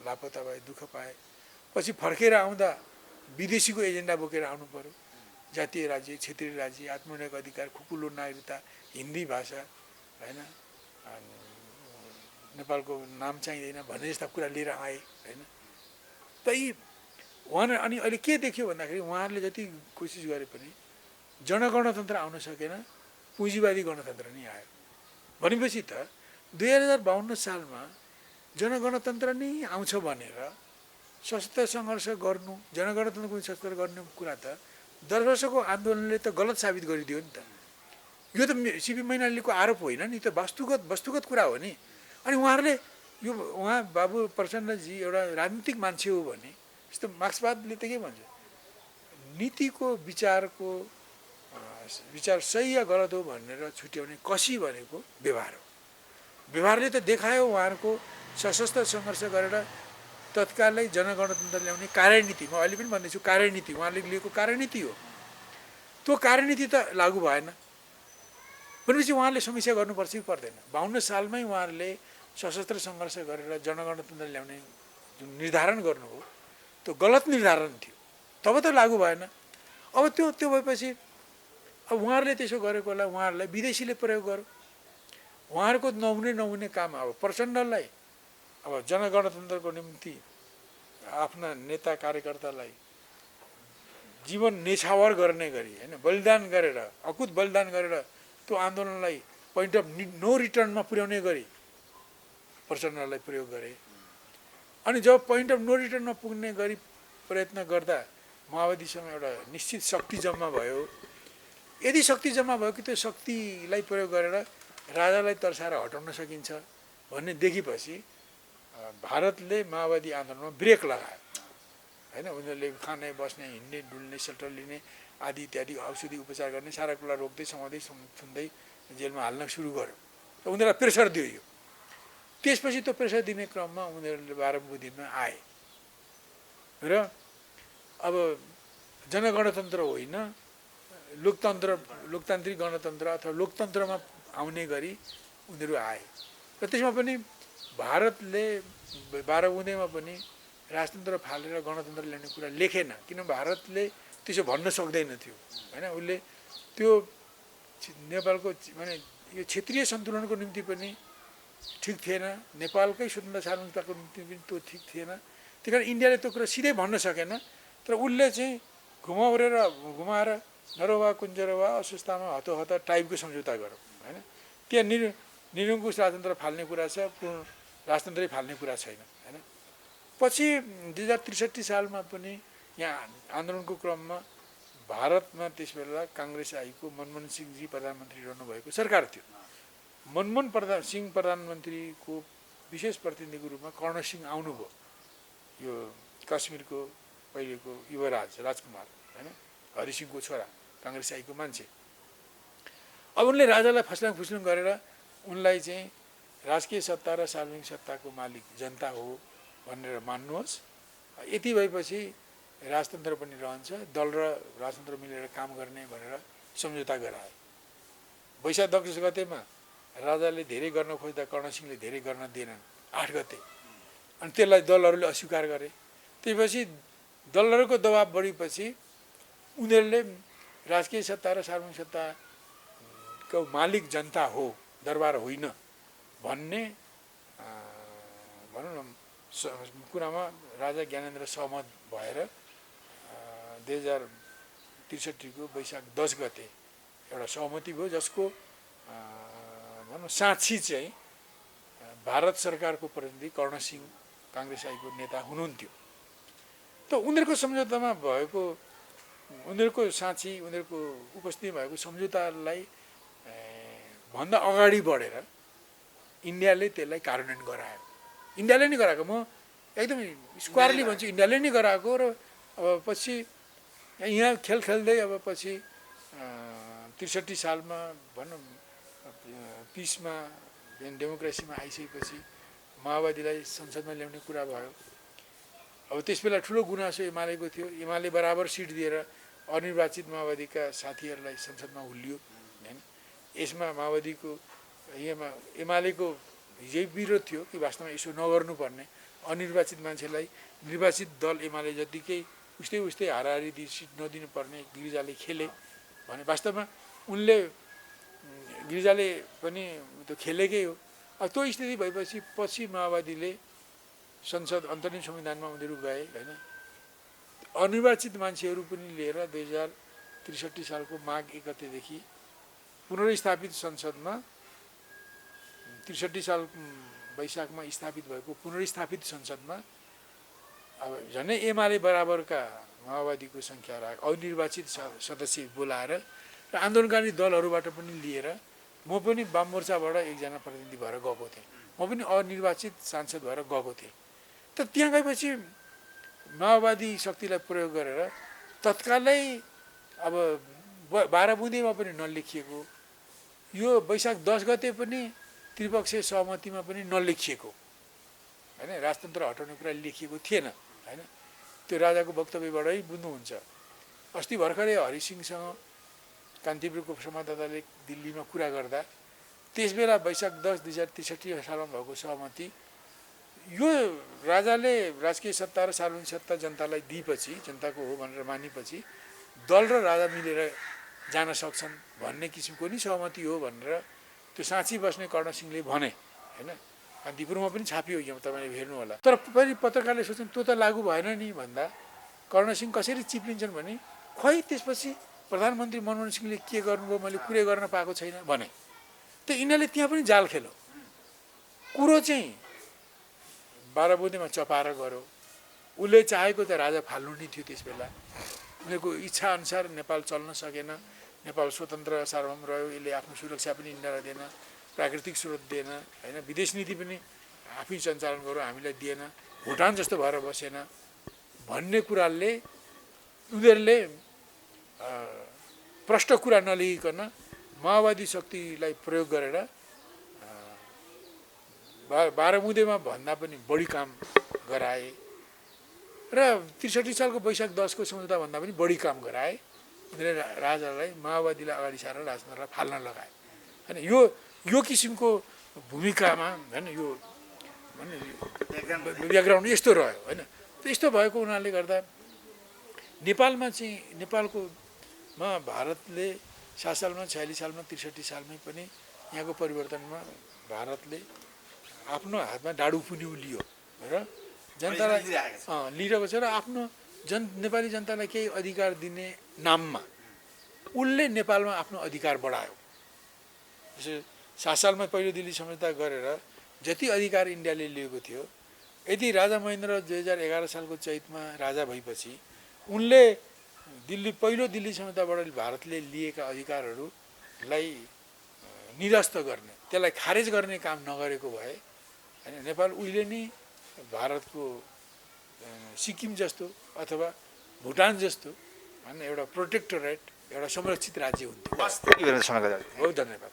लापता भए, दुःख पाए। पछि फर्केर आउँदा विदेशीको एजेन्डा बोकेर आउनु पर्यो। जातीय राज्य, क्षेत्रीय राज्य, आत्मनिर्भर अधिकार, खुकुलो नागरिकता, हिन्दी भाषा होइन, नेपालको नाम चाहिँदैन भन्ने जस्ता कुरा लिएर आए होइन। उहाँले अनि अहिले के देख्यो भन्दाखेरि उहाँहरूले जति कोसिस गरे पनि जनगणतन्त्र आउन सकेन, पुँजीवादी गणतन्त्र नै आयो। भनेपछि त 2052 सालमा जनगणतन्त्र नै आउँछ भनेर सशस्त्र सङ्घर्ष गर्नु, जनगणतन्त्रको सशस्त्र गर्ने कुरा त 10 वर्षको आन्दोलनले त गलत साबित गरिदियो नि त। यो त सिपी मैनालीको आरोप होइन नि, त वस्तुगत कुरा हो नि। अनि उहाँहरूले यो बाबु प्रचण्डजी एउटा राजनीतिक मान्छे हो भने जस्तो मार्क्सवादले त के भन्छ, नीतिको विचार सही या गलत हो भनेर छुट्याउने कसी भनेको व्यवहार हो। व्यवहारले त देखायो उहाँहरूको सशस्त्र सङ्घर्ष गरेर तत्कालै जनगणतन्त्र ल्याउने कार्यनीति। म अहिले पनि भन्दैछु कार्यनीति उहाँले लिएको कार्यनीति हो। त्यो कार्यनीति त लागू भएन भनेपछि उहाँले समीक्षा गर्नुपर्छ कि पर्दैन 52 सालमै उहाँहरूले सशस्त्र सङ्घर्ष गरेर जनगणतन्त्र ल्याउने जुन निर्धारण गर्नुभयो त्यो गलत निर्धारण थियो तब त लागू भएन अब त्यो भएपछि अब उहाँहरूले त्यसो गरेकोलाई उहाँहरूलाई विदेशीले प्रयोग गर्यो उहाँहरूको नहुने काम अब प्रचण्डलाई अब जनगणतन्त्रको निम्ति आफ्ना नेता कार्यकर्तालाई जीवन नेछावर गर्ने गरी होइन बलिदान गरेर अकुत बलिदान गरेर त्यो आन्दोलनलाई पोइन्ट अफ नो रिटर्नमा पुर्याउने गरी प्रचण्डलाई प्रयोग गरे अनि जब पोइन्ट अफ नो रिटर्नमा पुग्ने गरी प्रयत्न गर्दा माओवादीसँग एउटा निश्चित शक्ति जम्मा भयो यदि शक्ति जम्मा भयो कि त्यो शक्तिलाई प्रयोग गरेर राजालाई तर्साएर हटाउन सकिन्छ भन्ने देखेपछि भारतले माओवादी आन्दोलनमा ब्रेक लगायो होइन उनीहरूले खाने बस्ने हिँड्ने डुल्ने सेल्टर लिने आदि इत्यादि औषधि उपचार गर्ने सारा कुरा रोक्दै समाउँदै थुन्दै जेलमा हाल्न सुरु गर्यो र उनीहरूलाई प्रेसर दियो यो त्यसपछि त्यो प्रेसर दिने क्रममा उनीहरूले 12 दिनमा आए र अब जनगणतन्त्र होइन लोकतान्त्रिक गणतन्त्र अथवा लोकतन्त्रमा आउने गरी उनीहरू आए र त्यसमा पनि भारतले 12 पनि राजतन्त्र फालेर गणतन्त्र ल्याउने कुरा लेखेन किन भारतले त्यसो भन्न सक्दैन थियो होइन उसले त्यो नेपालको माने यो क्षेत्रीय सन्तुलनको निम्ति पनि ठिक थिएन नेपालकै स्वतन्त्र सार्वभौमिकताको निम्ति पनि त्यो ठिक थिएन त्यही कारण इन्डियाले त्यो कुरा सिधै भन्न सकेन तर उसले चाहिँ घुमाएर नरवा कुञ्जरवा अस्वस्थामा हतोहत टाइपको सम्झौता गर्यो होइन त्यहाँ निरङ्कुश राजतन्त्र फाल्ने कुरा छ पूर्ण राजतन्त्रै फाल्ने कुरा छैन होइन पछि 2063 सालमा पनि यहाँ आन्दोलनको क्रममा भारतमा त्यसबेला काङ्ग्रेस आएको मनमोहन सिंहजी प्रधानमन्त्री रहनुभएको सरकार थियो मनमोहन सिंह प्रधानमन्त्रीको विशेष प्रतिनिधिको रूपमा कर्ण सिंह आउनुभयो यो कश्मीरको पहिलेको युवराज राजकुमार होइन हरिसिंहको छोरा काङ्ग्रेस आएको मान्छे अब उनले राजालाई फस्लाङ गरेर उनलाई चाहिँ राजकीय सत्ता र सार्वजनिक सत्ताको मालिक जनता हो भनेर मान्नुहोस् यति भएपछि राजतन्त्र पनि रहन्छ दल र राजतन्त्र मिलेर काम गर्ने भनेर सम्झौता गराए वैशाख 10 गतेमा राजाले धेरै गर्न खोज्दा कर्णसिंहले धेरै गर्न दिएनन् 8 गते अनि त्यसलाई दलहरूले अस्वीकार गरे त्यसपछि दलहरूको दबाब बढेपछि उनीहरूले राजकीय सत्ता र सार्वजनिक सत्ताको मालिक जनता हो दरबार होइन भन्ने भनौँ न कुरामा राजा ज्ञानेन्द्र सहमत भएर 2063 को वैशाख 10 गते एउटा सहमति भयो जसको भनौँ साक्षी चाहिँ भारत सरकारको प्रतिनिधि कर्ण सिंह काङ्ग्रेस आईको नेता हुनुहुन्थ्यो त उनीहरूको सम्झौतामा भएको उनीहरूको साक्षी उनीहरूको उपस्थिति भएको सम्झौतालाई भन्दा अगाडि बढेर इन्डियाले त्यसलाई कार्यान्वयन गरायो इन्डियाले नै गराएको म एकदम स्क्वायरली भन्छु इन्डियाले नै गराएको र अब पछि यहाँ खेल्दै अब पछि 63 सालमा भनौँ पिसमा डेमोक्रेसीमा आइसकेपछि माओवादीलाई संसदमा ल्याउने कुरा भयो अब त्यसबेला ठुलो गुनासो एमालेको थियो एमाले बराबर सिट दिएर अनिर्वाचित माओवादीका साथीहरूलाई संसदमा हुलियो हैन यसमा माओवादीको एमालेको हिजै विरोध थियो कि वास्तवमा यसो नगर्नुपर्ने अनिर्वाचित मान्छेलाई निर्वाचित दल एमाले जतिकै उस्तै हाराहारी सिट नदिनुपर्ने गिरिजाले खेले भने वास्तवमा उनले गिरिजाले पनि त्यो खेलेकै हो अब त्यो स्थिति भएपछि पछि माओवादीले संसद अन्तरिम संविधानमा उनीहरू गए होइन अनिर्वाचित मान्छेहरू पनि लिएर 2063 सालको माघ 1 गतेदेखि पुनर्स्थापित संसदमा 63 साल वैशाखमा स्थापित भएको पुनर्स्थापित संसदमा अब झन्डै एमाले बराबरका माओवादीको सङ्ख्या राख अनिर्वाचित सदस्य बोलाएर र आन्दोलनकारी दलहरूबाट पनि लिएर म पनि वाम मोर्चाबाट एकजना प्रतिनिधि भएर गएको थिएँ म पनि अनिर्वाचित सांसद भएर गएको थिएँ तर त्यहाँ गएपछि माओवादी शक्तिलाई प्रयोग गरेर तत्कालै अब 12 बुँदेमा पनि नलेखिएको यो वैशाख 10 गते पनि त्रिपक्षीय सहमतिमा पनि नलेखिएको हैन राजतन्त्र हटाउने कुरा लेखिएको थिएन हैन त्यो राजाको वक्तव्यबाटै बुझ्नुहुन्छ अस्ति भर्खरै हरिसिंहसँग कान्तिपुरको संवाददाताले दिल्लीमा कुरा गर्दा त्यसबेला वैशाख 10 2063 सालमा भएको सहमति यो राजाले राजकीय सत्ता र सार्वजनिक सत्ता जनतालाई दिएपछि जनताको हो भनेर मानेपछि दल र राजा मिलेर जान सक्छन् भन्ने किसिमको नि सहमति हो भनेर त्यो साँची बस्ने कर्ण सिंहले भने होइन। कान्तिपुरमा पनि छापियो यो तपाईँले हेर्नु होला। तर पनि पत्रकारले सोच्छन् त्यो त लागू भएन नि भन्दा कर्ण सिंह कसरी चिप्लिन्छन् भने खै त्यसपछि प्रधानमन्त्री मनमोहन सिंहले के गर्नुभयो मैले कुरै गर्न पाएको छैन भने। त्यो यिनीहरूले त्यहाँ पनि जाल खेल्यो। कुरो चाहिँ 12 बुँदेमा चपाएर गऱ्यो। उसले चाहेको त राजा फाल्नु नै थियो त्यस बेला। उनीहरूको इच्छा अनुसार नेपाल चल्न सकेन। नेपाल स्वतन्त्र सार्वभौम रह्यो। यसले आफ्नो सुरक्षा पनि इन्डियालाई दिएन, प्राकृतिक स्रोत दिएन होइन, विदेश नीति पनि आफै सञ्चालन गरौँ हामीलाई दिएन, भुटान जस्तो भएर बसेन भन्ने कुराले उनीहरूले प्रष्ट कुरा नलिइकन माओवादी शक्तिलाई प्रयोग गरेर 12 बुँदेमा भन्दा पनि बढी काम गराए र 63 सालको वैशाख 10 को सम्झौता भन्दा पनि बढी काम गराए। उनीहरूले राजालाई माओवादीलाई अगाडि सारेर राजतन्त्रलाई फाल्न लगाए होइन। यो किसिमको भूमिकामा होइन यो ब्याकग्राउन्ड यस्तो रह्यो होइन। यस्तो भएको हुनाले गर्दा नेपालमा चाहिँ नेपालकोमा भारतले 7 सालमा 46 सालमा 63 सालमै पनि यहाँको परिवर्तनमा भारतले आफ्नो हातमा डाडु पुन्यु लियो र जनतालाई लिइरहेको छ र आफ्नो नेपाली जनतालाई केही अधिकार दिने नाममा उसले नेपालमा आफ्नो अधिकार बढायो। जस्तो 7 सालमा पहिलो दिल्ली सम्झौता गरेर जति अधिकार इन्डियाले लिएको थियो यदि राजा महेन्द्र 2011 सालको चैतमा राजा भएपछि उनले पहिलो दिल्ली सम्झौताबाट भारतले लिएका अधिकारहरूलाई निरस्त गर्ने त्यसलाई खारेज गर्ने काम नगरेको भए होइन नेपाल उहिले नै भारतको सिक्किम जस्तो अथवा भुटान जस्तो होइन एउटा प्रोटेक्टोरेट एउटा संरक्षित राज्य हुन्थ्यो। बहुत धन्यवाद।